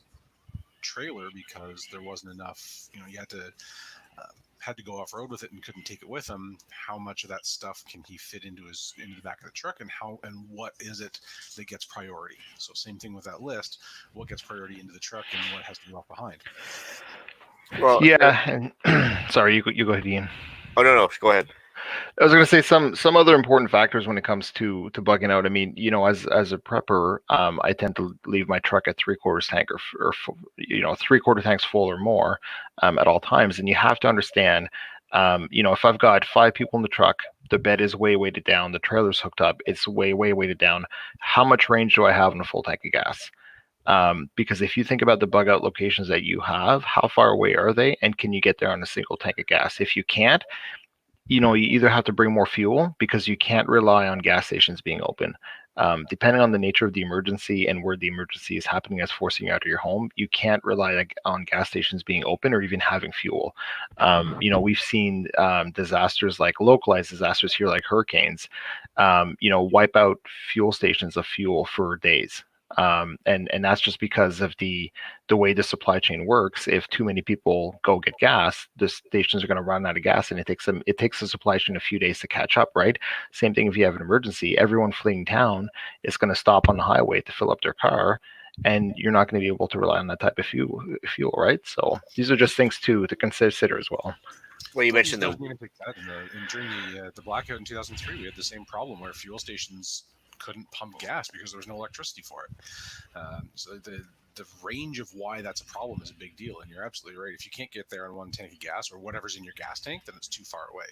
trailer because there wasn't enough, you had to go off road with it and couldn't take it with him, how much of that stuff can he fit into the back of the truck, and what is it that gets priority? So same thing with that list, what gets priority into the truck and what has to be left behind. Well, yeah, and sorry, you go ahead, Ian. Oh no, go ahead. I was going to say some other important factors when it comes to bugging out. I mean, as a prepper, I tend to leave my truck at 3/4 tank or 3/4 tanks full or more at all times. And you have to understand, if I've got 5 people in the truck, the bed is way weighted down, the trailer's hooked up, it's way weighted down. How much range do I have in a full tank of gas? Because if you think about the bug out locations that you have, how far away are they, and can you get there on a single tank of gas? If you can't, you either have to bring more fuel, because you can't rely on gas stations being open. Depending on the nature of the emergency and where the emergency is happening as forcing you out of your home, you can't rely on gas stations being open or even having fuel. We've seen disasters, like localized disasters here, like hurricanes, wipe out fuel stations of fuel for days. And that's just because of the way the supply chain works. If too many people go get gas, the stations are going to run out of gas, and it takes the supply chain a few days to catch up, right? Same thing if you have an emergency. Everyone fleeing town is going to stop on the highway to fill up their car, and you're not going to be able to rely on that type of fuel, right? So these are just things to consider as well. Well, you mentioned that during the blackout in 2003, we had the same problem where fuel stations couldn't pump gas because there was no electricity for it. So the range of why that's a problem is a big deal. And you're absolutely right. If you can't get there on one tank of gas or whatever's in your gas tank, then it's too far away.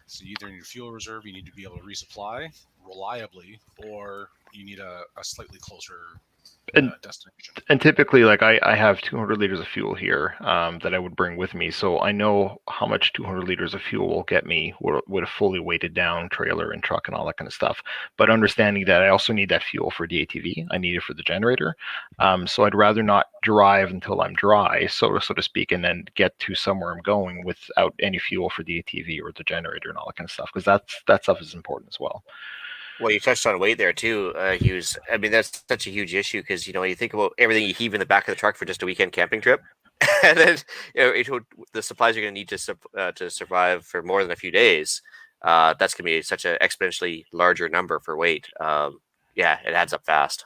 So you either need a fuel reserve, you need to be able to resupply reliably, or you need a slightly closer destination. And typically, like I have 200 liters of fuel here that I would bring with me, so I know how much 200 liters of fuel will get me with a fully weighted down trailer and truck and all that kind of stuff. But understanding that I also need that fuel for the ATV, I need it for the generator. So I'd rather not drive until I'm dry, so to speak, and then get to somewhere I'm going without any fuel for the ATV or the generator and all that kind of stuff, because that stuff is important as well. Well, you touched on weight there too, Hugues. I mean, that's such a huge issue because you think about everything you heave in the back of the truck for just a weekend camping trip, and then the supplies you're going to need to survive for more than a few days. That's going to be such an exponentially larger number for weight. Yeah, it adds up fast.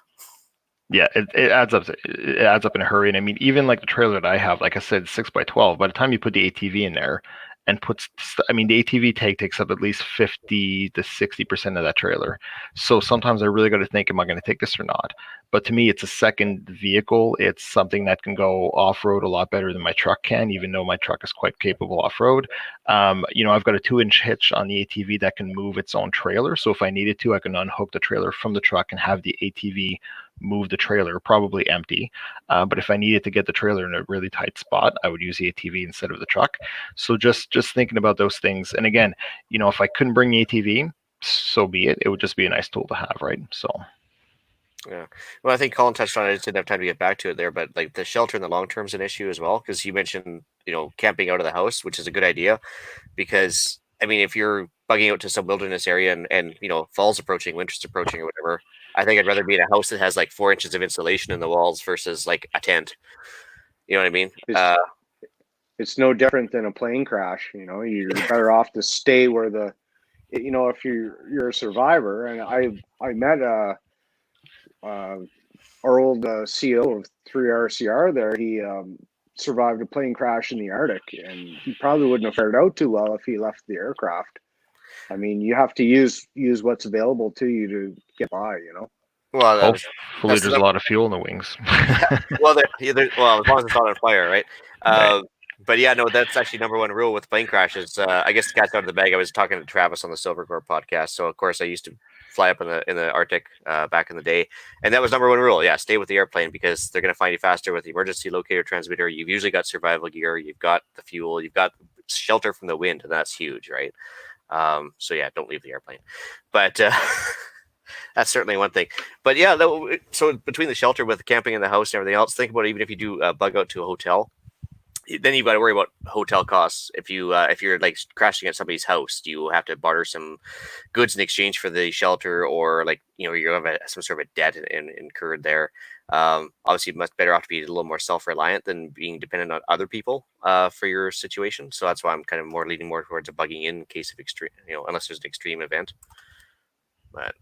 Yeah, it adds up. It adds up in a hurry. And I mean, even like the trailer that I have, like I said, 6x12. By the time you put the ATV in there and the ATV takes up at least 50 to 60% of that trailer. So sometimes I really got to think, am I going to take this or not? But to me, it's a second vehicle. It's something that can go off-road a lot better than my truck can, even though my truck is quite capable off-road. I've got a 2-inch hitch on the ATV that can move its own trailer. So if I needed to, I can unhook the trailer from the truck and have the ATV move the trailer, probably empty. But if I needed to get the trailer in a really tight spot, I would use the ATV instead of the truck. So just thinking about those things. And again, if I couldn't bring the ATV, so be it. It would just be a nice tool to have, right? So. Yeah. Well, I think Colin touched on it. I just didn't have time to get back to it there, but like the shelter in the long term is an issue as well, because you mentioned, camping out of the house, which is a good idea, because I mean, if you're bugging out to some wilderness area and fall's approaching, winter's approaching or whatever, I think I'd rather be in a house that has like 4 inches of insulation in the walls versus like a tent. You know what I mean? It's no different than a plane crash. You're better off to stay where if you're a survivor. And I met our old CO of 3RCR there. He survived a plane crash in the Arctic, and he probably wouldn't have fared out too well if he left the aircraft. I mean, you have to use what's available to you to get by, Well, hopefully there's a lot of fuel in the wings. well, as long as it's not on fire, right? Right. But yeah, no, that's actually number one rule with plane crashes. I guess the cat's out of the bag. I was talking to Travis on the Silver Core podcast, so of course I used to fly up in the Arctic back in the day, and that was number one rule. Yeah, stay with the airplane because they're going to find you faster with the emergency locator transmitter. You've usually got survival gear, you've got the fuel, you've got shelter from the wind, and that's huge, right? So yeah, don't leave the airplane. But that's certainly one thing. But yeah, so between the shelter with the camping in the house and everything else, think about even if you do bug out to a hotel, then you've got to worry about hotel costs. If you're like crashing at somebody's house, do you have to barter some goods in exchange for the shelter, or like you have some sort of a debt incurred there? Obviously, much better off to be a little more self-reliant than being dependent on other people for your situation. So that's why I'm kind of leaning more towards a bugging in case of extreme, unless there's an extreme event. But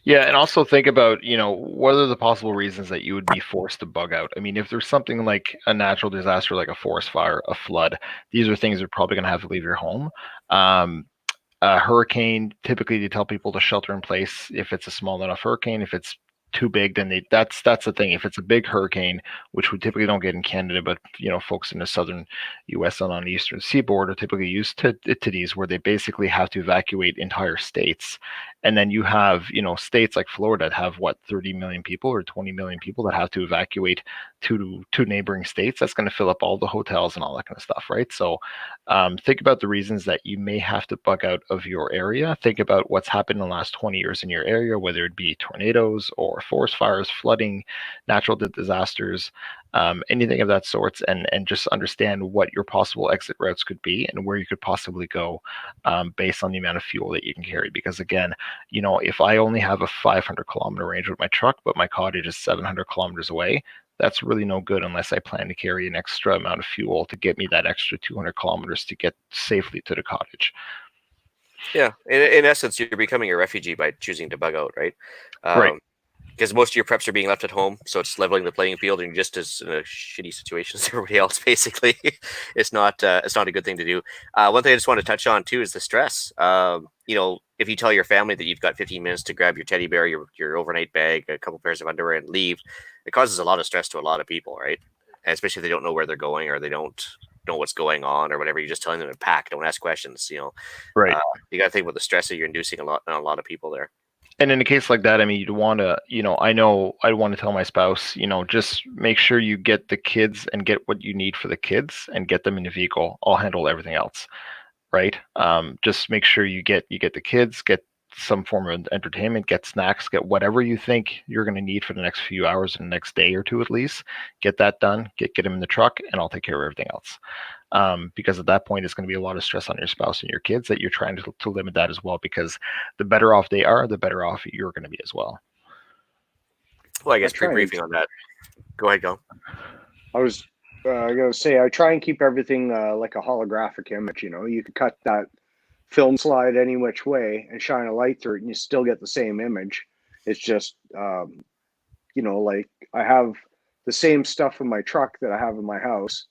yeah, and also think about, what are the possible reasons that you would be forced to bug out? I mean, if there's something like a natural disaster, like a forest fire, a flood, these are things you're probably going to have to leave your home. A hurricane, typically you tell people to shelter in place if it's a small enough hurricane. If it's too big, then that's the thing. If it's a big hurricane, which we typically don't get in Canada, but folks in the southern U.S. and on the eastern seaboard are typically used to these, where they basically have to evacuate entire states. And then you have states like Florida that have 30 million people or 20 million people that have to evacuate to neighboring states. That's going to fill up all the hotels and all that kind of stuff, right? So think about the reasons that you may have to bug out of your area. Think about what's happened in the last 20 years in your area, whether it be tornadoes or forest fires, flooding, natural disasters, anything of that sort, and just understand what your possible exit routes could be and where you could possibly go based on the amount of fuel that you can carry. Because again, if I only have a 500-kilometer range with my truck, but my cottage is 700 kilometers away, that's really no good unless I plan to carry an extra amount of fuel to get me that extra 200 kilometers to get safely to the cottage. Yeah, in essence, you're becoming a refugee by choosing to bug out, right? Right. Because most of your preps are being left at home, so it's leveling the playing field, and you're just as in a shitty situation as everybody else. Basically, it's not a good thing to do. One thing I just want to touch on too is the stress. If if you tell your family that you've got 15 minutes to grab your teddy bear, your overnight bag, a couple pairs of underwear, and leave, it causes a lot of stress to a lot of people, right? And especially if they don't know where they're going or they don't know what's going on or whatever. You're just telling them to pack, don't ask questions. Right. You got to think about the stress that you're inducing on a lot of people there. And in a case like that, I mean, you'd want to, I know I want to tell my spouse, just make sure you get the kids and get what you need for the kids and get them in the vehicle. I'll handle everything else, right? Just make sure you get the kids, get some form of entertainment, get snacks, get whatever you think you're going to need for the next few hours and the next day or two at least. Get that done, get them in the truck, and I'll take care of everything else. Because at that point, it's going to be a lot of stress on your spouse and your kids that you're trying to limit that as well, because the better off they are, the better off you're going to be as well. Well, I guess pre-briefing on that. Go ahead, go. I was going to say, I try and keep everything like a holographic image. You could cut that film slide any which way and shine a light through it and you still get the same image. It's just, like I have the same stuff in my truck that I have in my house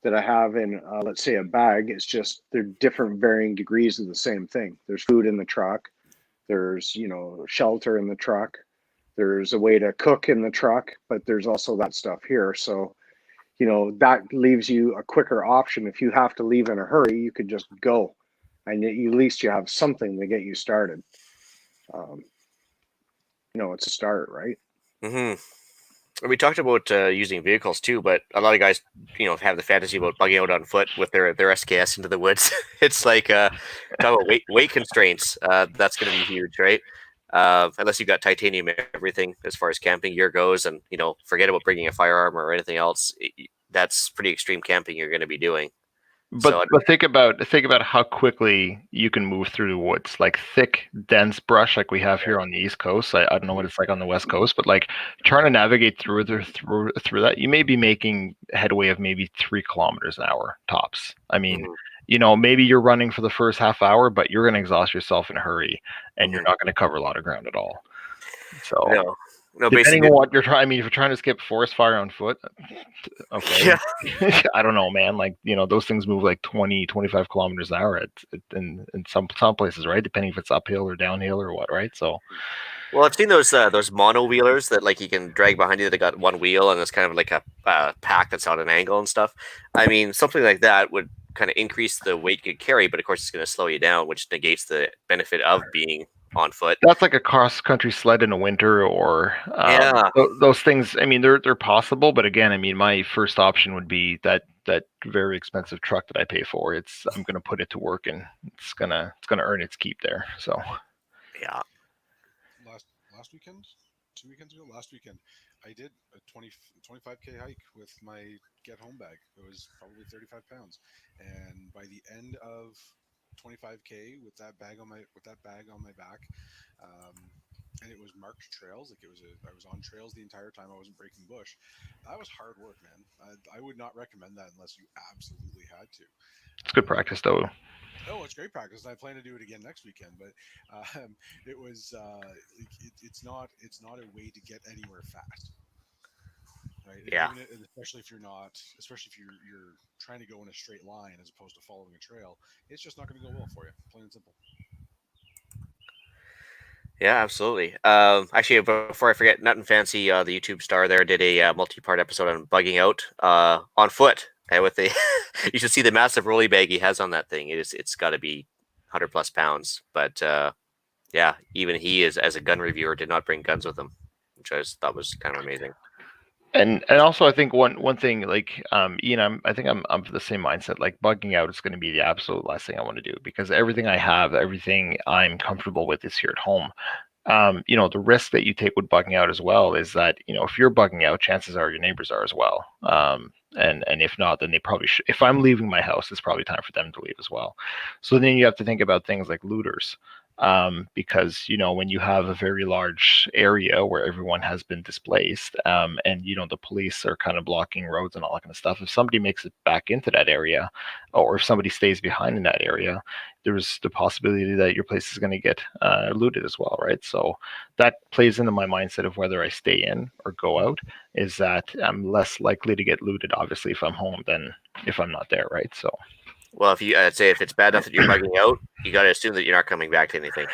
that I have in, let's say, a bag. It's just they're different varying degrees of the same thing. There's food in the truck. There's, shelter in the truck. There's a way to cook in the truck, but there's also that stuff here. So, that leaves you a quicker option. If you have to leave in a hurry, you could just go. And at least you have something to get you started. It's a start, right? Mm-hmm. We talked about using vehicles too, but a lot of guys, have the fantasy about bugging out on foot with their SKS into the woods. It's like talk about weight constraints. That's going to be huge, right? Unless you've got titanium everything as far as camping gear goes, and forget about bringing a firearm or anything else. That's pretty extreme camping you're going to be doing. But think about how quickly you can move through the woods, like thick, dense brush like we have here on the East Coast. I don't know what it's like on the West Coast, but like trying to navigate through that, you may be making headway of maybe 3 kilometers an hour tops. I mean, maybe you're running for the first half hour, but you're going to exhaust yourself in a hurry, and you're not going to cover a lot of ground at all. So. No, depending on what you're trying. I mean, if you're trying to skip forest fire on foot, okay. Yeah. I don't know, man. Like, those things move like 20, 25 kilometers an hour in some places, right? Depending if it's uphill or downhill or what, right? So. Well, I've seen those mono wheelers that like you can drag behind you. They got one wheel and it's kind of like a pack that's on an angle and stuff. I mean, something like that would kind of increase the weight you could carry, but of course it's going to slow you down, which negates the benefit of being on foot. That's like a cross-country sled in the winter, or those things. I mean, they're possible, but again, I mean, my first option would be that very expensive truck that I pay for. I'm going to put it to work, and it's gonna earn its keep there. So, yeah. Last weekend, 2 weekends ago, I did a 25K hike with my get home bag. It was probably 35 pounds, and by the end of 25K with that bag on my back, and it was marked trails. Like I was on trails the entire time. I wasn't breaking bush. That was hard work, man. I would not recommend that unless you absolutely had to. It's good practice, though. Oh, it's great practice. I plan to do it again next weekend. But it was it's not a way to get anywhere fast. Right? Yeah. Especially if you're trying to go in a straight line as opposed to following a trail, it's just not going to go well for you. Plain and simple. Yeah, absolutely. Actually, before I forget, Nut and Fancy, the YouTube star there, did a multi-part episode on bugging out on foot, and with the you should see the massive rolly bag he has on that thing. It's got to be 100+ pounds. But yeah, even he is, as a gun reviewer, did not bring guns with him, which I thought was kind of amazing. And also, I think one thing, like Ian, I think I'm of the same mindset. Like, bugging out is going to be the absolute last thing I want to do, because everything I'm comfortable with is here at home. The risk that you take with bugging out as well is that, if you're bugging out, chances are your neighbors are as well. And if not, then they probably should. If I'm leaving my house, it's probably time for them to leave as well. So then you have to think about things like looters. Because when you have a very large area where everyone has been displaced, and the police are kind of blocking roads and all that kind of stuff, if somebody makes it back into that area, or if somebody stays behind in that area, there's the possibility that your place is going to get looted as well, right? So that plays into my mindset of whether I stay in or go out, is that I'm less likely to get looted, obviously, if I'm home than if I'm not there, right? So Well, if you say if it's bad enough that you're bugging out, you got to assume that you're not coming back to anything.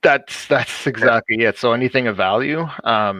That's exactly it. So anything of value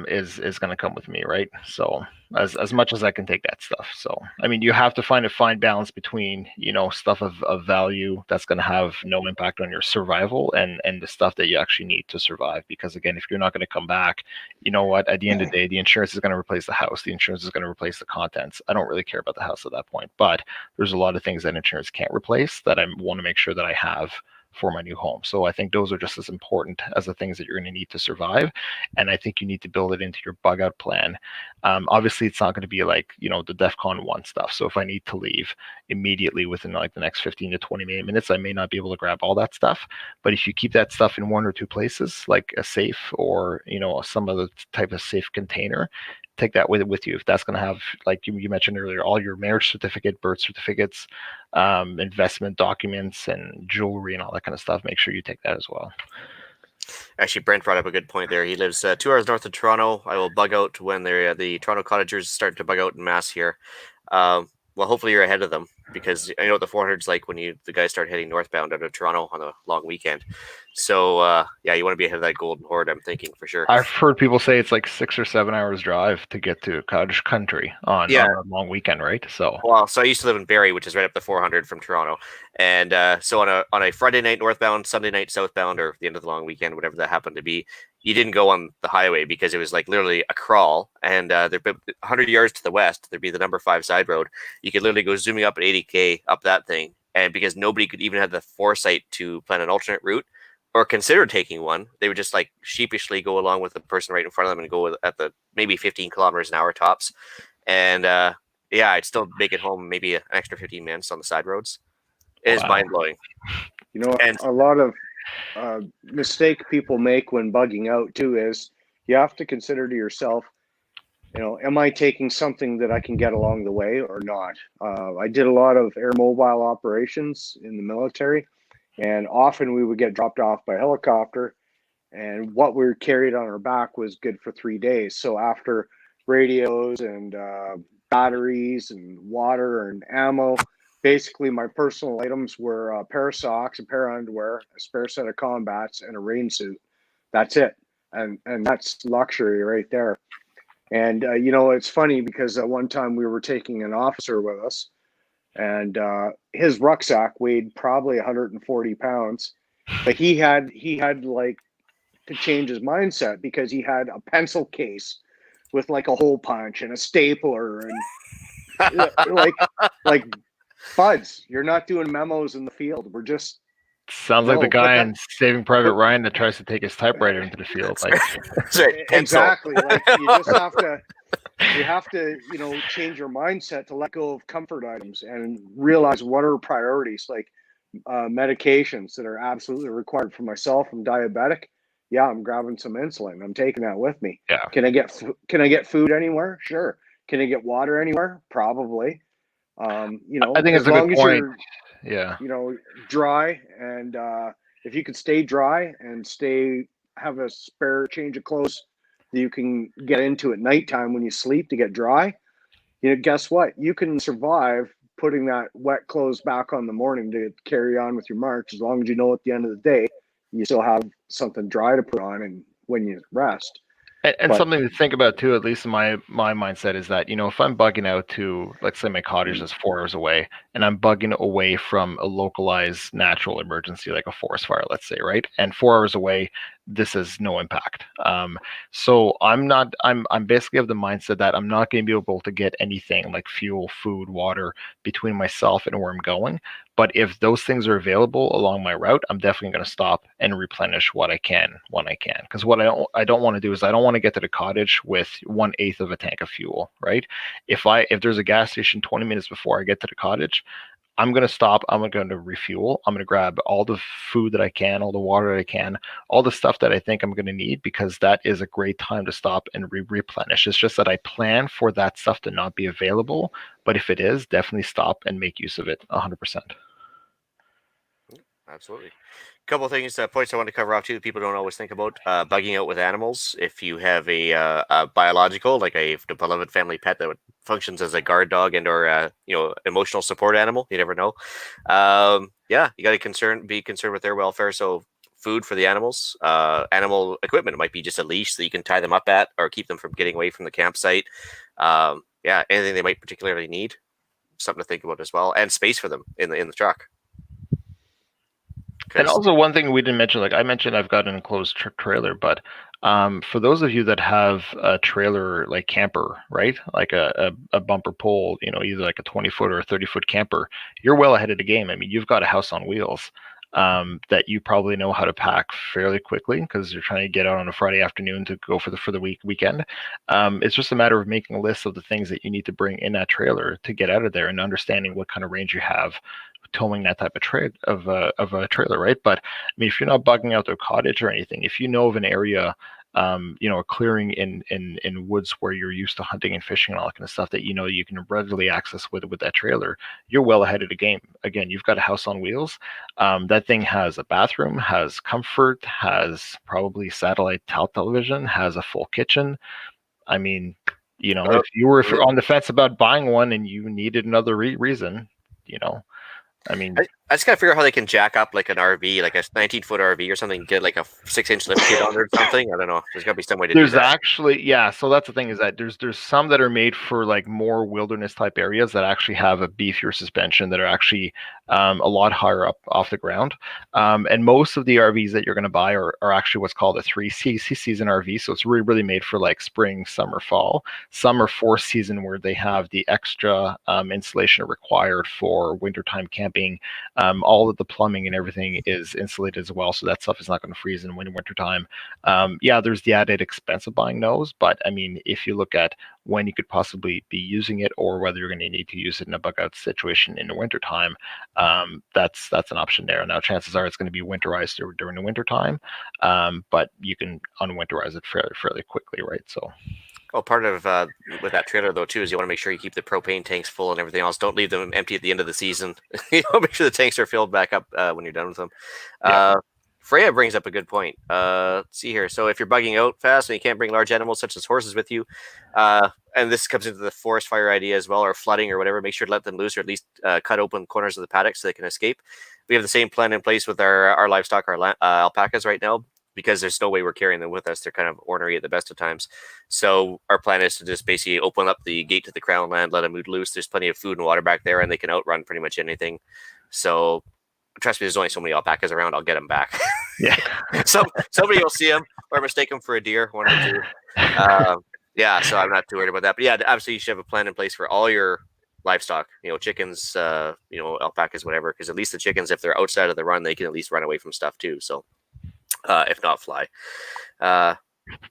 is going to come with me, right? So as much as I can take that stuff. So I mean, you have to find a fine balance between stuff of value that's going to have no impact on your survival and the stuff that you actually need to survive. Because again, if you're not going to come back, you know what? At the end of the day, the insurance is going to replace the house. The insurance is going to replace the contents. I don't really care about the house at that point, but there's a lot of things that insurance can't replace that I want to make sure that I have for my new home. So I think those are just as important as the things that you're going to need to survive. And I think you need to build it into your bug out plan. Obviously, it's not going to be like, the DEFCON 1 stuff. So if I need to leave immediately within like the next 15 to 20 minutes, I may not be able to grab all that stuff. But if you keep that stuff in one or two places, like a safe or, some other type of safe container, take that with you. If that's going to have, like you mentioned earlier, all your marriage certificate, birth certificates, investment documents, and jewelry and all that kind of stuff, make sure you take that as well. Actually, Brent brought up a good point there. He lives 2 hours north of Toronto. I will bug out when the Toronto cottagers start to bug out in mass here. Well, hopefully you're ahead of them, because I know what the 400's like when the guys start heading northbound out of Toronto on a long weekend. So yeah, you want to be ahead of that golden horde, I'm thinking, for sure. I've heard people say it's like 6 or 7 hours drive to get to cottage country on a long weekend, right? So I used to live in Barrie, which is right up the 400 from Toronto, and so on a Friday night northbound, Sunday night southbound, or the end of the long weekend, whatever that happened to be, you didn't go on the highway because it was like literally a crawl, and there'd be 100 yards to the west, there'd be the number 5 side road. You could literally go zooming up at 80K up that thing, and because nobody could even have the foresight to plan an alternate route or consider taking one, they would just like sheepishly go along with the person right in front of them and go at the maybe 15 kilometers an hour tops. And yeah, I'd still make it home maybe an extra 15 minutes on the side roads. It is mind blowing. A lot of mistake people make when bugging out too is you have to consider to yourself, am I taking something that I can get along the way or not? I did a lot of air mobile operations in the military, and often we would get dropped off by helicopter, and what we carried on our back was good for 3 days. So after radios and batteries and water and ammo, basically my personal items were a pair of socks, a pair of underwear, a spare set of combats, and a rain suit. That's it. And that's luxury right there. And, it's funny because at one time we were taking an officer with us, and his rucksack weighed probably 140 pounds, but he had like to change his mindset because he had a pencil case with like a hole punch and a stapler and like buds, you're not doing memos in the field. We're just sounds like the guy in Saving Private Ryan that tries to take his typewriter into the field. Like exactly. Like you just have to change your mindset to let go of comfort items and realize what are priorities. Like medications that are absolutely required for myself. I'm diabetic. Yeah, I'm grabbing some insulin. I'm taking that with me. Yeah. Can I get food anywhere? Sure. Can I get water anywhere? Probably. I think it's a good point. Yeah. Dry, and if you could stay dry and have a spare change of clothes that you can get into at nighttime when you sleep to get dry, guess what? You can survive putting that wet clothes back on the morning to carry on with your march, as long as you know at the end of the day you still have something dry to put on and when you rest. And something to think about too, at least in my mindset, is that, if I'm bugging out to, let's say my cottage is 4 hours away, and I'm bugging away from a localized natural emergency like a forest fire, let's say, right? And 4 hours away, this has no impact. So I'm basically of the mindset that I'm not going to be able to get anything like fuel, food, water between myself and where I'm going. But if those things are available along my route, I'm definitely going to stop and replenish what I can when I can. Because what I don't want to do is I don't want to get to the cottage with 1/8 of a tank of fuel, right? If there's a gas station 20 minutes before I get to the cottage, I'm going to stop. I'm going to refuel. I'm going to grab all the food that I can, all the water that I can, all the stuff that I think I'm going to need, because that is a great time to stop and replenish. It's just that I plan for that stuff to not be available. But if it is, definitely stop and make use of it 100%. Absolutely. couple of things, points I want to cover off too that people don't always think about. Bugging out with animals. If you have a biological, like a beloved family pet that functions as a guard dog and or emotional support animal, you never know. Yeah, you got to be concerned with their welfare. So food for the animals, animal equipment. It might be just a leash that you can tie them up at or keep them from getting away from the campsite. Yeah, anything they might particularly need, something to think about as well, and space for them in the truck. And also one thing we didn't mention, like I mentioned, I've got an enclosed trailer, but for those of you that have a trailer like camper, right, like a bumper pole, either like a 20-foot or a 30-foot camper, you're well ahead of the game. I mean, you've got a house on wheels that you probably know how to pack fairly quickly because you're trying to get out on a Friday afternoon to go for the weekend. It's just a matter of making a list of the things that you need to bring in that trailer to get out of there and understanding what kind of range you have towing that type of a trailer, right? But I mean, if you're not bugging out their cottage or anything, if you know of an area, a clearing in woods where you're used to hunting and fishing and all that kind of stuff that you can readily access with that trailer, you're well ahead of the game. Again, you've got a house on wheels. That thing has a bathroom, has comfort, has probably satellite television, has a full kitchen. I mean, if you're on the fence about buying one and you needed another reason, I mean, I just gotta figure out how they can jack up like an RV, like a 19-foot RV or something, get like a 6-inch lift kit on it or something. I don't know. There's gotta be some way to do that. There's actually, yeah. So that's the thing is that there's some that are made for like more wilderness type areas that actually have a beefier suspension that are actually a lot higher up off the ground. And most of the RVs that you're going to buy are actually what's called a 3-season RV. So it's really made for like spring, summer, fall. Some are 4-season where they have the extra insulation required for wintertime camping. All of the plumbing and everything is insulated as well, so that stuff is not going to freeze in wintertime. Yeah, there's the added expense of buying those, but I mean, if you look at when you could possibly be using it or whether you're going to need to use it in a bug out situation in the wintertime, that's an option there. Now, chances are it's going to be winterized during the wintertime, but you can unwinterize it fairly quickly, right? So. Oh, part of with that trailer though too is you want to make sure you keep the propane tanks full and everything else. Don't leave them empty at the end of the season. Make sure the tanks are filled back up when you're done with them. Yeah. Freya brings up a good point. Let's see here. So if you're bugging out fast and you can't bring large animals such as horses with you, and this comes into the forest fire idea as well, or flooding or whatever, make sure to let them loose or at least cut open corners of the paddock so they can escape. We have the same plan in place with our livestock, our alpacas right now. Because there's no way we're carrying them with us. They're kind of ornery at the best of times. So our plan is to just basically open up the gate to the crown land, let them move loose. There's plenty of food and water back there, and they can outrun pretty much anything. So trust me, there's only so many alpacas around. I'll get them back. Yeah. Somebody will see them or mistake them for a deer, one or two. Yeah, so I'm not too worried about that. But yeah, obviously you should have a plan in place for all your livestock, chickens, alpacas, whatever. Because at least the chickens, if they're outside of the run, they can at least run away from stuff too. So. If not fly.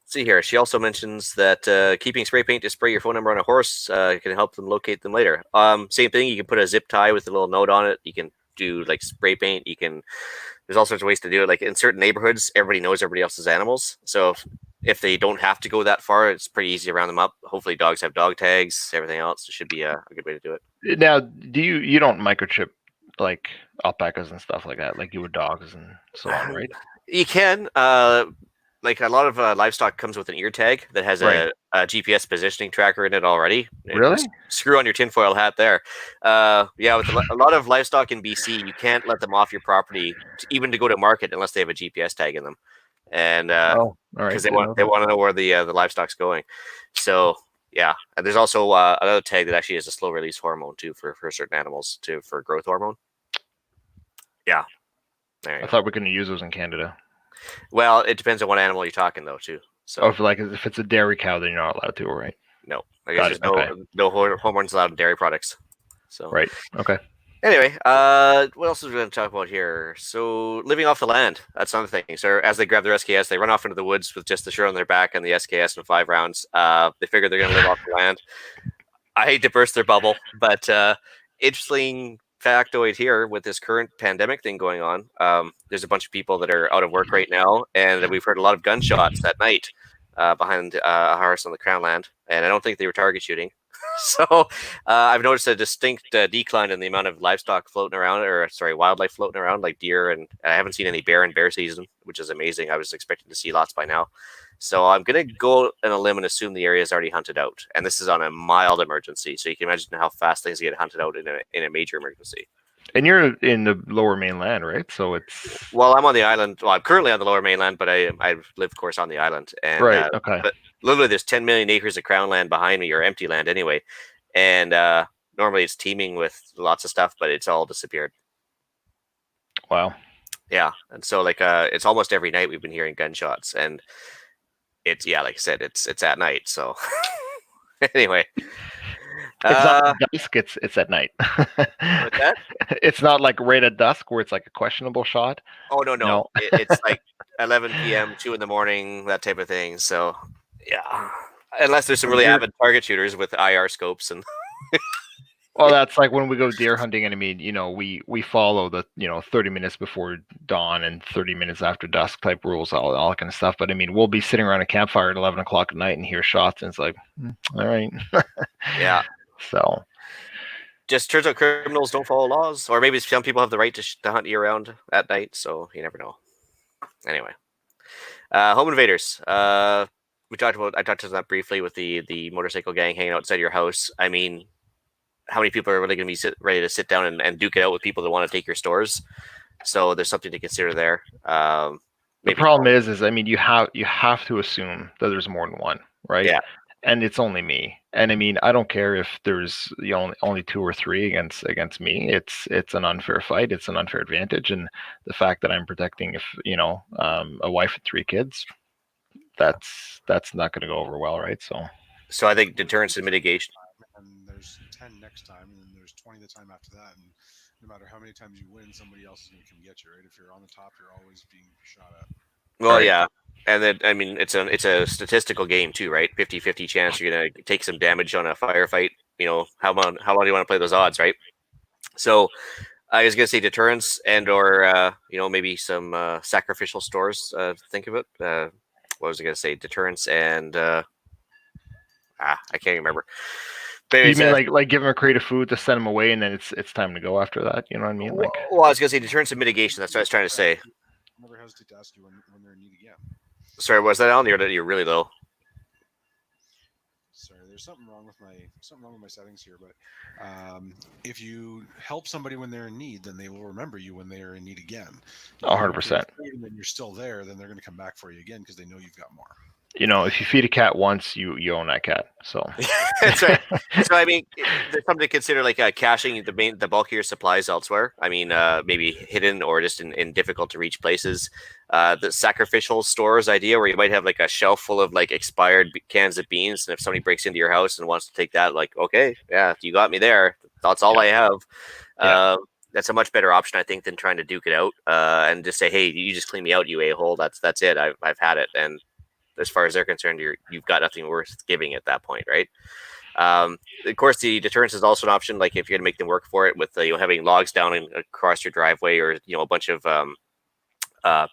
See here. She also mentions that keeping spray paint to spray your phone number on a horse can help them locate them later. Same thing. You can put a zip tie with a little note on it. You can do like spray paint. There's all sorts of ways to do it. Like in certain neighborhoods, everybody knows everybody else's animals. So if they don't have to go that far, it's pretty easy to round them up. Hopefully dogs have dog tags, everything else. It should be a good way to do it. Now, you don't microchip like alpacas and stuff like that, like you would dogs and so on, right? You can. Like a lot of livestock comes with an ear tag that has a GPS positioning tracker in it already. Really? Screw on your tinfoil hat there. Yeah, with a lot of livestock in BC, you can't let them off your property even to go to market unless they have a GPS tag in them. And because they want to know where the livestock's going. So yeah, and there's also another tag that actually has a slow release hormone too for certain animals for growth hormone. Yeah. I thought we couldn't use those in Canada. Well, it depends on what animal you're talking though too. So if it's a dairy cow, then you're not allowed to, right? No, I guess there's no hormones allowed in dairy products. So right, okay. Anyway, what else is we going to talk about here? So living off the land, that's another thing. So as they grab their SKS, they run off into the woods with just the shirt on their back and the SKS and 5 rounds. They figure they're going to live off the land. I hate to burst their bubble, but interesting factoid here with this current pandemic thing going on. There's a bunch of people that are out of work right now, and we've heard a lot of gunshots at night behind a house on the Crown land, and I don't think they were target shooting. So I've noticed a distinct decline in the amount of livestock floating around, wildlife floating around, like deer, and I haven't seen any bear in bear season, which is amazing. I was expecting to see lots by now. So I'm going to go on a limb and assume the area is already hunted out. And this is on a mild emergency. So you can imagine how fast things get hunted out in a major emergency. And you're in the lower mainland, right? So it's... Well, I'm on the island. Well, I'm currently on the lower mainland, but I live, of course, on the island. And, right, okay. But literally, there's 10 million acres of crown land behind me, or empty land anyway. And normally it's teeming with lots of stuff, but it's all disappeared. Wow. Yeah. And so, like, it's almost every night we've been hearing gunshots. And it's, yeah, like I said, it's at night. So anyway. It's not dusk, it's at night. What's that? It's not like right at dusk where it's like a questionable shot. Oh, no. It's like 11 p.m., 2 in the morning, that type of thing. So, yeah. Unless there's some really avid target shooters with IR scopes and... Well, that's like when we go deer hunting, and I mean, we follow the 30 minutes before dawn and 30 minutes after dusk type rules, all that kind of stuff. But I mean, we'll be sitting around a campfire at 11 o'clock at night and hear shots, and it's like, all right. Yeah. So just turns out criminals don't follow laws, or maybe some people have the right to hunt year round at night, so you never know. Anyway, home invaders. I talked about that briefly with the motorcycle gang hanging outside your house. I mean, how many people are really going to be ready to sit down and duke it out with people that want to take your stores? So there's something to consider there. The problem is I mean, you have to assume that there's more than one, right? Yeah. And it's only me. And I mean, I don't care if there's only 2 or 3 against me. It's an unfair fight. It's an unfair advantage. And the fact that I'm protecting a wife and 3 kids, that's not going to go over well, right? So I think deterrence and mitigation. And there's 10 next time, and then there's 20 the time after that. And no matter how many times you win, somebody else is going to come get you, right? If you're on the top, you're always being shot at. Well, right. Yeah. And then, I mean, it's a statistical game too, right? 50-50 chance you're going to take some damage on a firefight. How long do you want to play those odds, right? So I was going to say deterrence or maybe some sacrificial stores. Think of it. What was I going to say? Deterrence and I can't remember. But you mean like give them a crate of food to send them away, and then it's time to go after that? You know what I mean? Well, I was going to say deterrence and mitigation. That's what I was trying to say. Never hesitate to ask you when they're in need again. Sorry, was that on? You're really low. Sorry, there's something wrong with my settings here. But if you help somebody when they're in need, then they will remember you when they are in need again. 100%. And then you're still there, then they're going to come back for you again because they know you've got more. If you feed a cat once, you own that cat. So that's right. So I mean, there's something to consider, like caching the bulk of your supplies elsewhere. I mean, maybe hidden or just in difficult to reach places. The sacrificial stores idea, where you might have like a shelf full of like expired cans of beans, and if somebody breaks into your house and wants to take that, like, okay, yeah, you got me there. That's all I have. Yeah. That's a much better option, I think, than trying to duke it out and just say, hey, you just clean me out, you a-hole. That's it. I've had it. And as far as they're concerned, you've got nothing worth giving at that point, right? Of course, the deterrence is also an option. Like if you're going to make them work for it with having logs down across your driveway, or a bunch of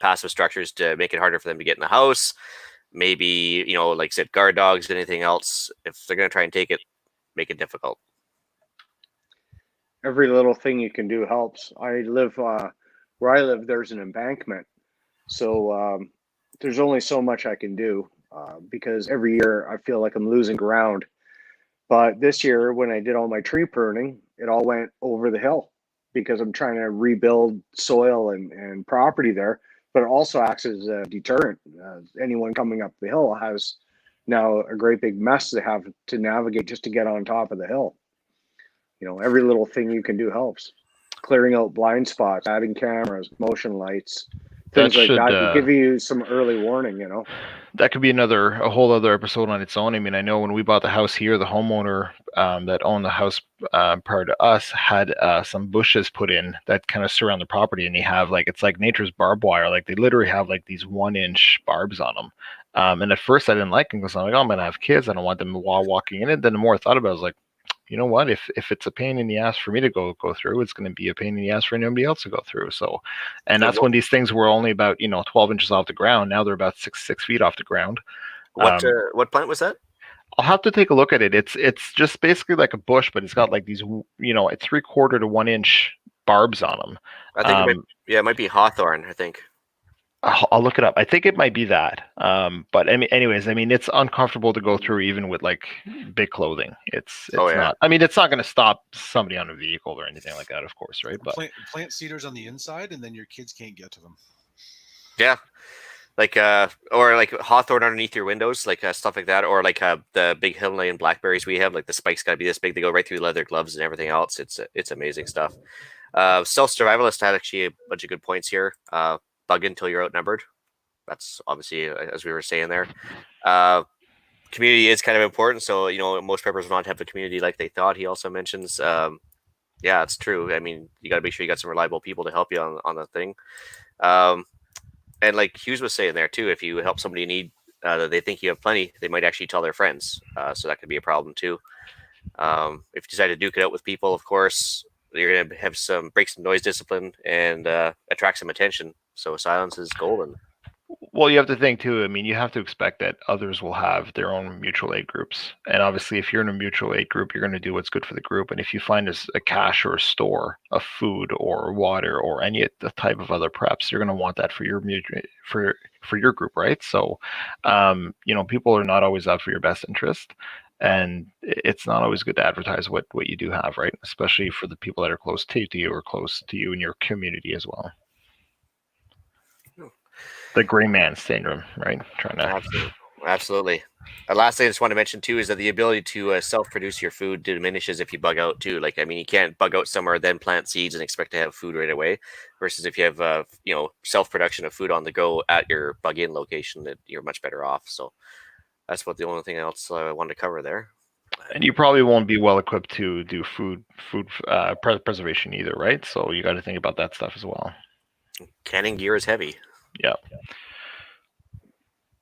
passive structures to make it harder for them to get in the house. Maybe like I said, guard dogs, anything else. If they're going to try and take it, make it difficult. Every little thing you can do helps. I live where I live. There's an embankment, so there's only so much I can do because every year I feel like I'm losing ground. But this year, when I did all my tree pruning, it all went over the hill because I'm trying to rebuild soil and property there. But it also acts as a deterrent. Anyone coming up the hill has now a great big mess they have to navigate just to get on top of the hill. Every little thing you can do helps. Clearing out blind spots, adding cameras, motion lights, things like that to give you some early warning, That could be a whole other episode on its own. I mean, I know when we bought the house here, the homeowner that owned the house prior to us had some bushes put in that kind of surround the property, and they have it's like nature's barbed wire. Like they literally have like these 1-inch barbs on them. And at first I didn't like them because I'm like, oh, I'm going to have kids. I don't want them while walking in it. Then the more I thought about it, I was like, you know what? If it's a pain in the ass for me to go through, it's going to be a pain in the ass for anybody else to go through. So, and that's when these things were only about 12 inches off the ground. Now they're about six feet off the ground. What plant was that? I'll have to take a look at it. It's just basically like a bush, but it's got like these, it's 3/4 to 1 inch barbs on them. I think it might be hawthorn. I think. I'll look it up. I think it might be that. But anyways, I mean, it's uncomfortable to go through even with like big clothing. It's not. I mean, it's not going to stop somebody on a vehicle or anything like that, of course, right? But plant cedars on the inside, and then your kids can't get to them. Yeah, like or like hawthorn underneath your windows, like stuff like that, or like the big Himalayan blackberries we have. Like the spikes got to be this big; they go right through leather gloves and everything else. It's amazing stuff. Self-survivalist had actually a bunch of good points here. Bug until you're outnumbered. That's obviously, as we were saying there. Community is kind of important. So, most preppers will not have a community like they thought. He also mentions, yeah, it's true. I mean, you got to make sure you got some reliable people to help you on the thing. And like Hugues was saying there too, if you help somebody need that they think you have plenty, they might actually tell their friends. So that could be a problem too. If you decide to duke it out with people, of course, you're going to have break some noise discipline and attract some attention. So silence is golden. Well, you have to think too. I mean, you have to expect that others will have their own mutual aid groups, and obviously, if you're in a mutual aid group, you're going to do what's good for the group. And if you find a cache or a store of food or water or any the type of other preps, you're going to want that for your for your group, right? So, people are not always out for your best interest. And it's not always good to advertise what you do have, right? Especially for the people that are close to you or close to you in your community as well. The gray man syndrome, right? Absolutely. Last thing I just want to mention too is that the ability to self-produce your food diminishes if you bug out too. Like, I mean, you can't bug out somewhere, then plant seeds and expect to have food right away. Versus if you have, self-production of food on the go at your bug-in location, that you're much better off. So that's the only thing else I wanted to cover there. And you probably won't be well equipped to do food preservation either, right? So you got to think about that stuff as well. Canning gear is heavy. Yeah.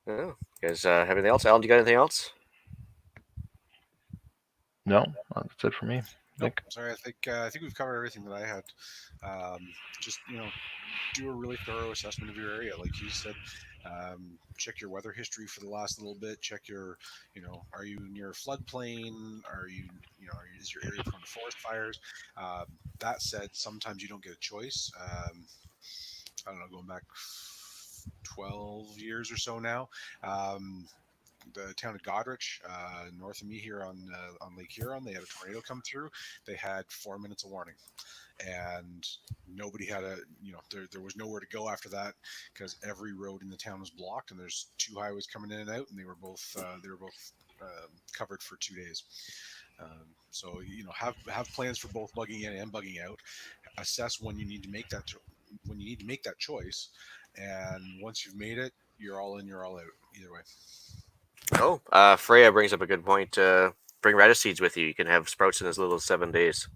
Oh, you guys have anything else? Alan, do you got anything else? No, that's it for me. Nope, sorry, I think we've covered everything that I had. Just do a really thorough assessment of your area, like you said. Check your weather history for the last little bit. Check your, are you near a floodplain? Are you, is your area prone to forest fires? That said, sometimes you don't get a choice. I don't know, going back 12 years or so now. The town of Goderich, north of me here on Lake Huron, they had a tornado come through. They had 4 minutes of warning, and nobody had there was nowhere to go after that because every road in the town was blocked, and there's 2 highways coming in and out, and they were both covered for 2 days. So have plans for both bugging in and bugging out. Assess when you need to make that choice, and once you've made it, you're all in, you're all out. Either way. Oh, Freya brings up a good point. Bring radish seeds with you. You can have sprouts in as little as 7 days.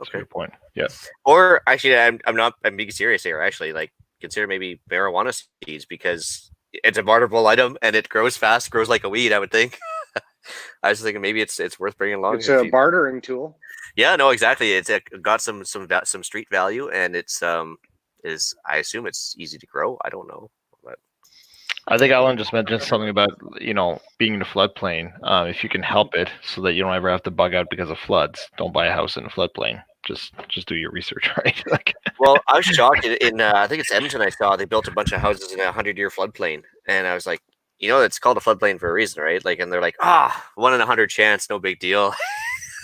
Okay. Good point. Yeah. Or actually, I'm being serious here. Actually, like, consider maybe marijuana seeds because it's a barterable item and it grows fast, grows like a weed. I would think. I was thinking maybe it's worth bringing along. It's a bartering tool. Yeah. No. Exactly. It's got some street value, and it's I assume it's easy to grow. I don't know. I think Alan just mentioned something about, being in a floodplain. If you can help it so that you don't ever have to bug out because of floods, don't buy a house in a floodplain. Just do your research, right? Well, I was shocked. In I think it's Edmonton, I saw they built a bunch of houses in a 100-year floodplain. And I was like, it's called a floodplain for a reason, right? Like, and they're like, 1 in 100 chance, no big deal.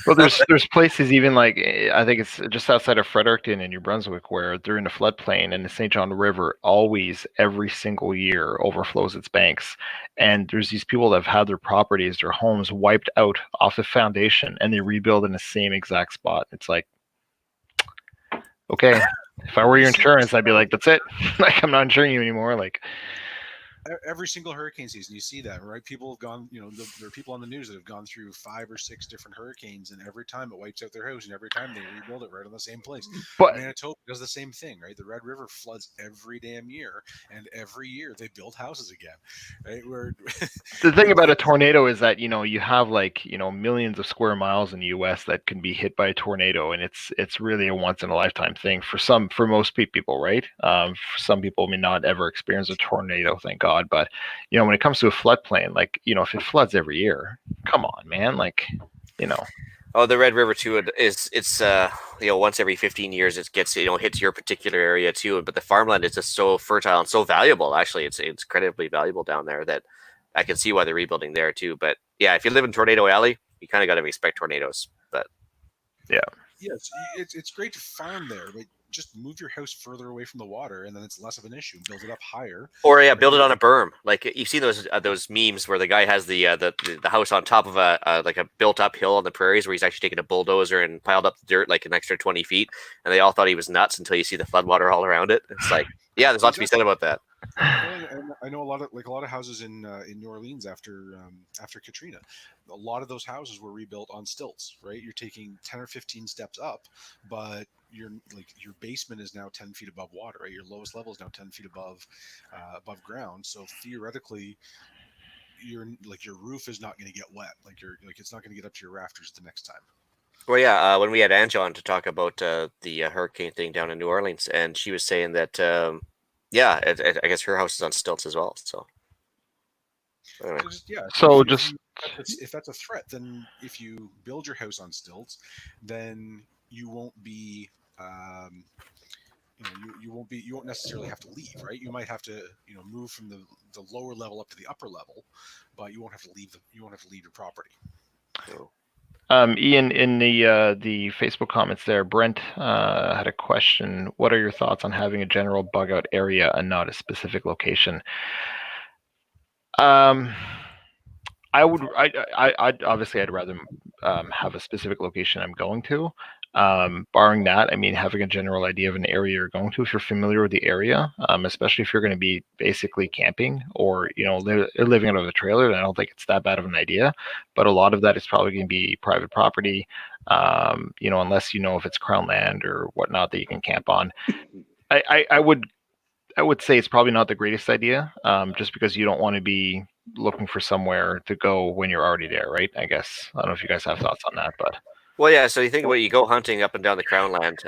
Well, there's places even like, I think it's just outside of Fredericton in New Brunswick where they're in a floodplain, and the St. John River always, every single year, overflows its banks. And there's these people that have had their properties, their homes wiped out off the foundation, and they rebuild in the same exact spot. It's like, okay, if I were your insurance, I'd be like, that's it. Like, I'm not insuring you anymore. Like, every single hurricane season, you see that, right? People have gone, there are people on the news that have gone through 5 or 6 different hurricanes, and every time it wipes out their house, and every time they rebuild it right on the same place. But Manitoba does the same thing, right? The Red River floods every damn year, and every year they build houses again, right? The thing about a tornado is that, you have millions of square miles in the U.S. that can be hit by a tornado, and it's really a once in a lifetime thing for most people, right? For some people may not ever experience a tornado, thank God. God. But when it comes to a floodplain, like if it floods every year, come on, man, like Oh, the Red River too. It's once every 15 years it gets hits your particular area too. But the farmland is just so fertile and so valuable. Actually, it's incredibly valuable down there that I can see why they're rebuilding there too. But yeah, if you live in Tornado Alley, you kind of got to expect tornadoes. But yes, it's great to farm there, but just move your house further away from the water, and then it's less of an issue. Build it up higher, or build it on a berm. Like you've seen those memes where the guy has the house on top of a like a built up hill on the prairies where he's actually taken a bulldozer and piled up the dirt like an extra 20 feet, and they all thought he was nuts until you see the floodwater all around it. It's like, yeah, there's a lot to be said about that. I know a lot of houses in New Orleans after Katrina. A lot of those houses were rebuilt on stilts, right? You're taking 10 or 15 steps up, but your basement is now 10 feet above water, right? Your lowest level is now 10 feet above ground. So theoretically, your roof is not going to get wet. It's not going to get up to your rafters the next time. Well, yeah, when we had Ange on to talk about the hurricane thing down in New Orleans, and she was saying that I guess her house is on stilts as well. So anyway. If that's a threat, then if you build your house on stilts, then you won't be you won't necessarily have to leave, right? You might have to move from the lower level up to the upper level, but you won't have to leave your property. So. Ian, in the Facebook comments there, Brent had a question. What are your thoughts on having a general bug out area and not a specific location? I'd rather have a specific location I'm going to. Barring that, I mean, having a general idea of an area you're going to, if you're familiar with the area, especially if you're going to be basically camping or living out of a trailer, then I don't think it's that bad of an idea. But a lot of that is probably going to be private property, unless if it's crown land or whatnot that you can camp on. I would say it's probably not the greatest idea, just because you don't want to be looking for somewhere to go when you're already there, right? I guess. I don't know if you guys have thoughts on that, but. Well, yeah. So you think about you go hunting up and down the Crown Land,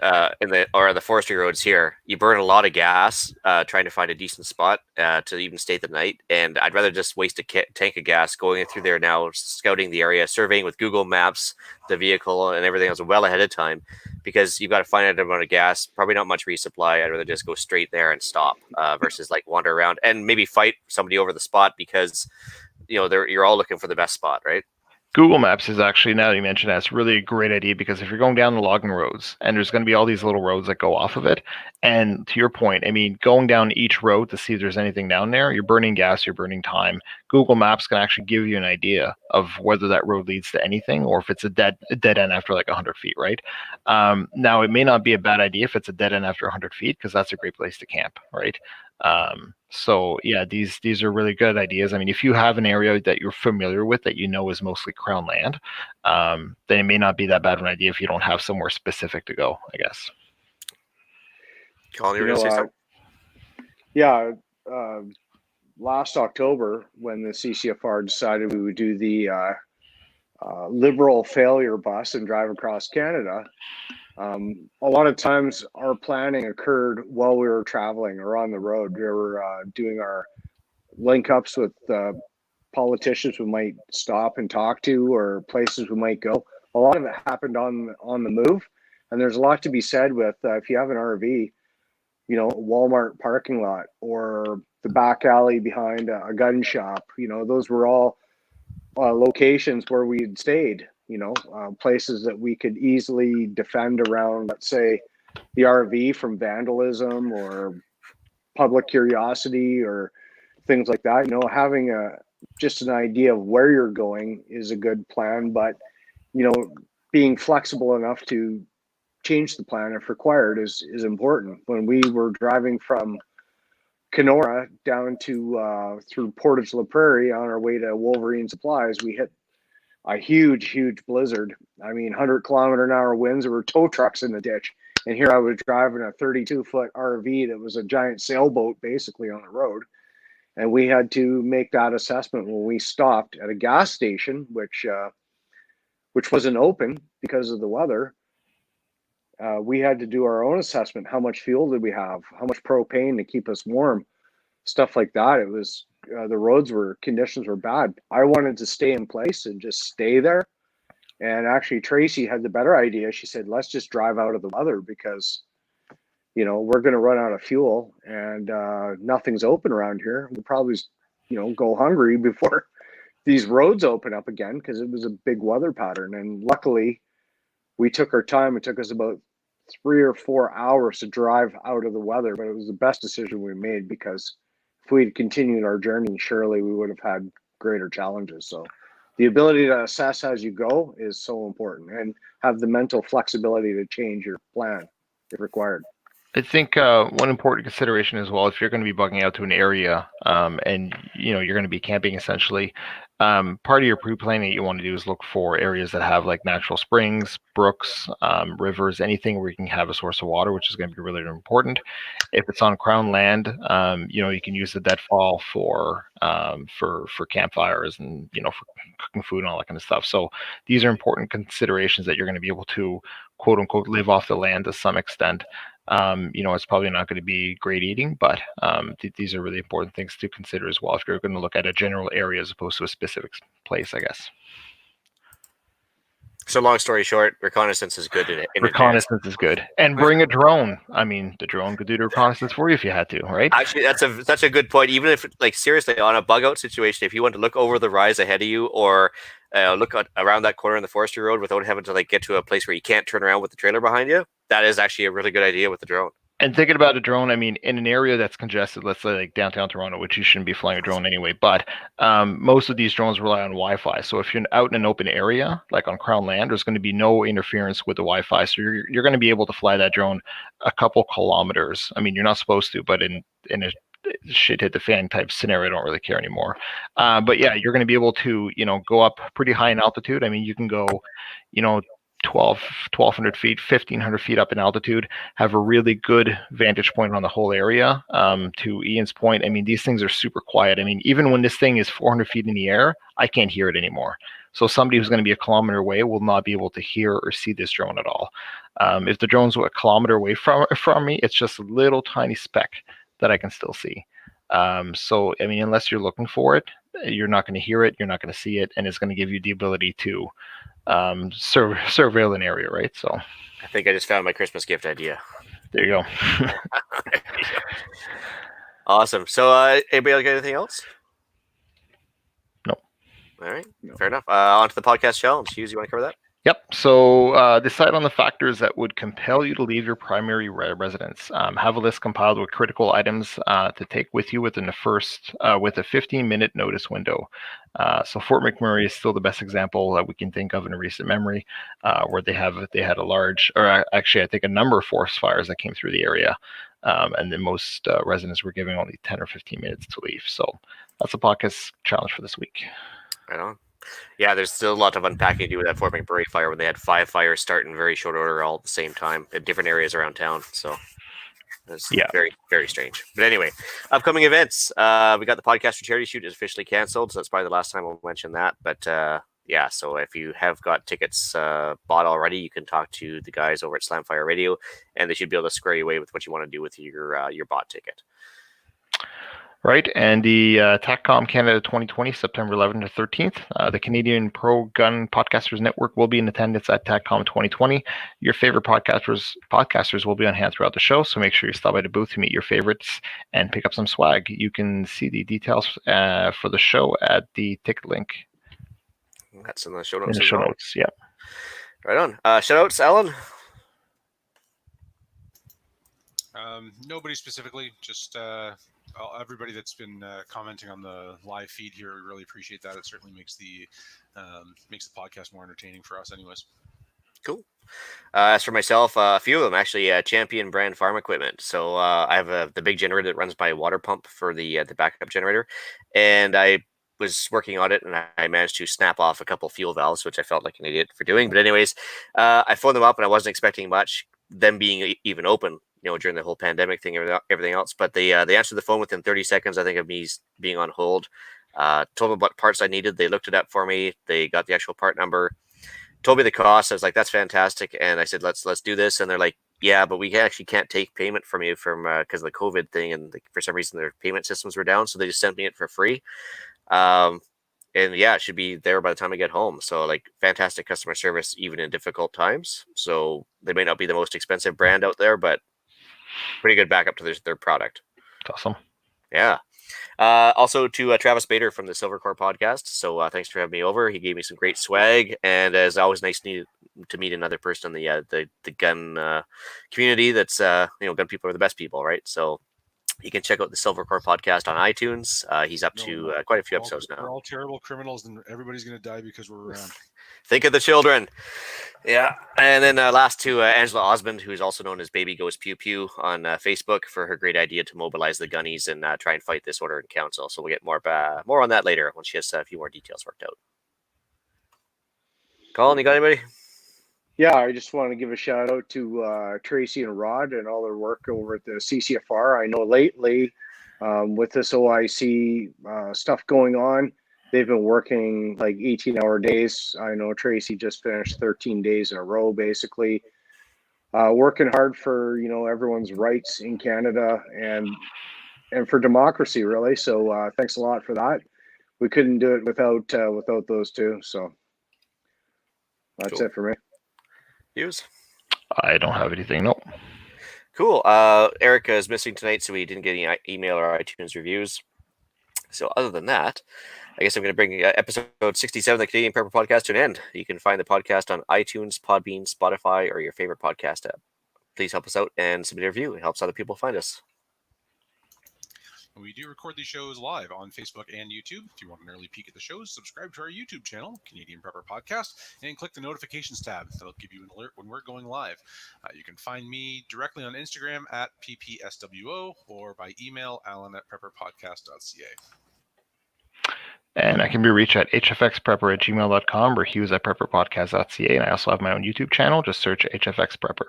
or the forestry roads here. You burn a lot of gas trying to find a decent spot to even stay the night. And I'd rather just waste a tank of gas going through there now, scouting the area, surveying with Google Maps the vehicle and everything else well ahead of time, because you've got to find an amount of gas. Probably not much resupply. I'd rather just go straight there and stop versus like wander around and maybe fight somebody over the spot because you're all looking for the best spot, right? Google Maps is actually, now that you mention that, it's really a great idea, because if you're going down the logging roads and there's going to be all these little roads that go off of it, and to your point, I mean, going down each road to see if there's anything down there, you're burning gas, you're burning time. Google Maps can actually give you an idea of whether that road leads to anything or if it's a dead end after like 100 feet, right? Now, it may not be a bad idea if it's a dead end after 100 feet, because that's a great place to camp, right? So yeah, these are really good ideas. I mean, if you have an area that you're familiar with that is mostly crown land, then it may not be that bad of an idea if you don't have somewhere specific to go, I guess. Colin, you were gonna say something? Yeah, last October when the CCFR decided we would do the liberal failure bus and drive across Canada, a lot of times our planning occurred while we were traveling or on the road. We were doing our link ups with politicians we might stop and talk to, or places we might go. A lot of it happened on the move, and there's a lot to be said with if you have an RV, Walmart parking lot or the back alley behind a gun shop. Those were all locations where we had stayed. Places that we could easily defend around, let's say, the RV from vandalism or public curiosity or things like that. Having just an idea of where you're going is a good plan, but being flexible enough to change the plan if required is important. When we were driving from Kenora down to through Portage La Prairie on our way to Wolverine Supplies, we hit a huge blizzard. I mean, 100-kilometer-an-hour winds. There were tow trucks in the ditch, and here I was driving a 32-foot RV that was a giant sailboat basically on the road. And we had to make that assessment when we stopped at a gas station, which wasn't open because of the weather. We had to do our own assessment. How much fuel did we have? How much propane to keep us warm? Stuff like that. It the conditions were bad. I wanted to stay in place and just stay there. And actually, Tracy had the better idea. She said, let's just drive out of the weather because, we're going to run out of fuel and nothing's open around here. We'll probably, go hungry before these roads open up again because it was a big weather pattern. And luckily, we took our time. It took us about 3 or 4 hours to drive out of the weather, but it was the best decision we made because if we had continued our journey, surely we would have had greater challenges. So the ability to assess as you go is so important and have the mental flexibility to change your plan if required. I think one important consideration as well, if you're going to be bugging out to an area and you're going to be camping essentially, part of your pre-planning that you want to do is look for areas that have like natural springs, brooks, rivers, anything where you can have a source of water, which is going to be really important. If it's on crown land, you can use the deadfall for campfires and for cooking food and all that kind of stuff. So these are important considerations that you're going to be able to quote unquote live off the land to some extent. It's probably not going to be great eating, but these are really important things to consider as well if you're going to look at a general area as opposed to a specific place, I guess. So long story short, reconnaissance is good. Reconnaissance is good, and bring a drone. I mean, the drone could do the reconnaissance for you if you had to, right? Actually, that's a good point. Even if, like, seriously, on a bug out situation, if you want to look over the rise ahead of you or look around that corner in the forestry road without having to get to a place where you can't turn around with the trailer behind you, that is actually a really good idea with the drone. And thinking about a drone, I mean, in an area that's congested, let's say like downtown Toronto, which you shouldn't be flying a drone anyway, but most of these drones rely on Wi-Fi. So if you're out in an open area, like on Crown land, there's going to be no interference with the Wi-Fi. So you're going to be able to fly that drone a couple kilometers. I mean, you're not supposed to, but in a shit hit the fan type scenario, I don't really care anymore. But yeah, you're going to be able to, go up pretty high in altitude. I mean, you can go, 1,200 feet, 1,500 feet up in altitude, have a really good vantage point on the whole area. To Ian's point, I mean, these things are super quiet. I mean, even when this thing is 400 feet in the air, I can't hear it anymore. So somebody who's going to be a kilometer away will not be able to hear or see this drone at all. If the drone's a kilometer away from me, it's just a little tiny speck that I can still see. So, I mean, unless you're looking for it, you're not going to hear it, you're not going to see it, and it's going to give you the ability to surveil an area, right? So I think I just found my Christmas gift idea. There you go. Awesome. So anybody got anything else? No. All right. No. Fair enough. On to the podcast challenge. Hugues, you want to cover that? Yep. So decide on the factors that would compel you to leave your primary residence. Have a list compiled with critical items to take with you within the first, with a 15-minute notice window. So Fort MacMurray is still the best example that we can think of in a recent memory, where they had a large, or actually I think a number of forest fires that came through the area, and then most residents were giving only 10 or 15 minutes to leave. So that's the podcast challenge for this week. Right on. Yeah, there's still a lot of unpacking to do with that Fort MacMurray fire when they had 5 fires start in very short order all at the same time in different areas around town. So it's very, very strange. But anyway, upcoming events. We got the podcast for charity shoot is officially canceled, so that's probably the last time we'll mention that. But yeah, so if you have got tickets bought already, you can talk to the guys over at Slamfire Radio, and they should be able to square you away with what you want to do with your bought ticket. Right, and the TACCOM Canada 2020, September 11th to 13th. The Canadian Pro Gun Podcasters Network will be in attendance at TACCOM 2020. Your favorite podcasters will be on hand throughout the show, so make sure you stop by the booth to meet your favorites and pick up some swag. You can see the details for the show at the ticket link. That's in the show notes. In the show notes, yeah. Right on. Shout outs, Alan? Nobody specifically, just everybody that's been commenting on the live feed here. We really appreciate that. It certainly makes the podcast more entertaining for us anyways. Cool. As for myself, a few of them actually, Champion brand farm equipment. So I have the big generator that runs my water pump for the backup generator, and I was working on it, and I managed to snap off a couple fuel valves, which I felt like an idiot for doing. But anyways, I phoned them up, and I wasn't expecting much, them being even open, during the whole pandemic thing, everything else. But they answered the phone within 30 seconds, I think, of me being on hold. Told them what parts I needed. They looked it up for me. They got the actual part number, told me the cost. I was like, that's fantastic. And I said, let's do this. And they're like, yeah, but we actually can't take payment from you from because of the COVID thing, and for some reason their payment systems were down, so they just sent me it for free. And yeah, it should be there by the time I get home. So like fantastic customer service even in difficult times. So they may not be the most expensive brand out there, but pretty good backup to their product. That's awesome. Yeah. Also to Travis Bader from the Silvercore podcast. So thanks for having me over. He gave me some great swag, and it's always nice to meet another person in the gun community. That's gun people are the best people, right? So you can check out the Silvercore podcast on iTunes. He's up to quite a few episodes now. We're all terrible criminals, and everybody's going to die because we're around. Think of the children. Yeah. And then last to Angela Osmond, who's also known as Baby Goes Pew Pew on Facebook, for her great idea to mobilize the gunnies and try and fight this order in council. So we'll get more on that later when she has a few more details worked out. Colin, you got anybody? Yeah, I just want to give a shout out to Tracy and Rod and all their work over at the CCFR. I know lately with this OIC stuff going on, they've been working like 18-hour days. I know Tracy just finished 13 days in a row, basically, working hard for everyone's rights in Canada and for democracy, really. So thanks a lot for that. We couldn't do it without those two. So that's it for me. Hugues? I don't have anything. Nope. Cool. Erica is missing tonight, so we didn't get any email or iTunes reviews. So other than that, I guess I'm going to bring episode 67 of the Canadian Prepper Podcast to an end. You can find the podcast on iTunes, Podbean, Spotify, or your favorite podcast app. Please help us out and submit a review. It helps other people find us. We do record these shows live on Facebook and YouTube. If you want an early peek at the shows, subscribe to our YouTube channel, Canadian Prepper Podcast, and click the notifications tab. That'll give you an alert when we're going live. You can find me directly on Instagram at ppswo or by email alan@prepperpodcast.ca. And I can be reached at hfxprepper@gmail.com or Hugues@prepperpodcast.ca. And I also have my own YouTube channel. Just search HFX Prepper.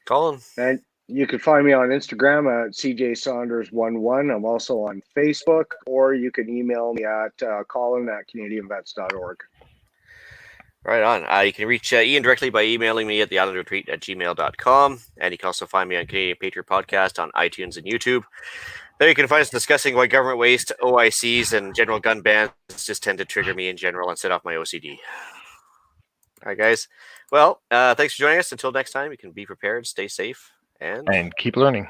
Colin? And you can find me on Instagram at CJSaunders11. I'm also on Facebook, or you can email me at colin@canadianvets.org. Right on. You can reach Ian directly by emailing me at theislandretreat@gmail.com. And you can also find me on Canadian Patriot Podcast on iTunes and YouTube. There you can find us discussing why government waste, OICs, and general gun bans just tend to trigger me in general and set off my OCD. All right, guys. Well, thanks for joining us. Until next time, you can be prepared, stay safe, and keep learning.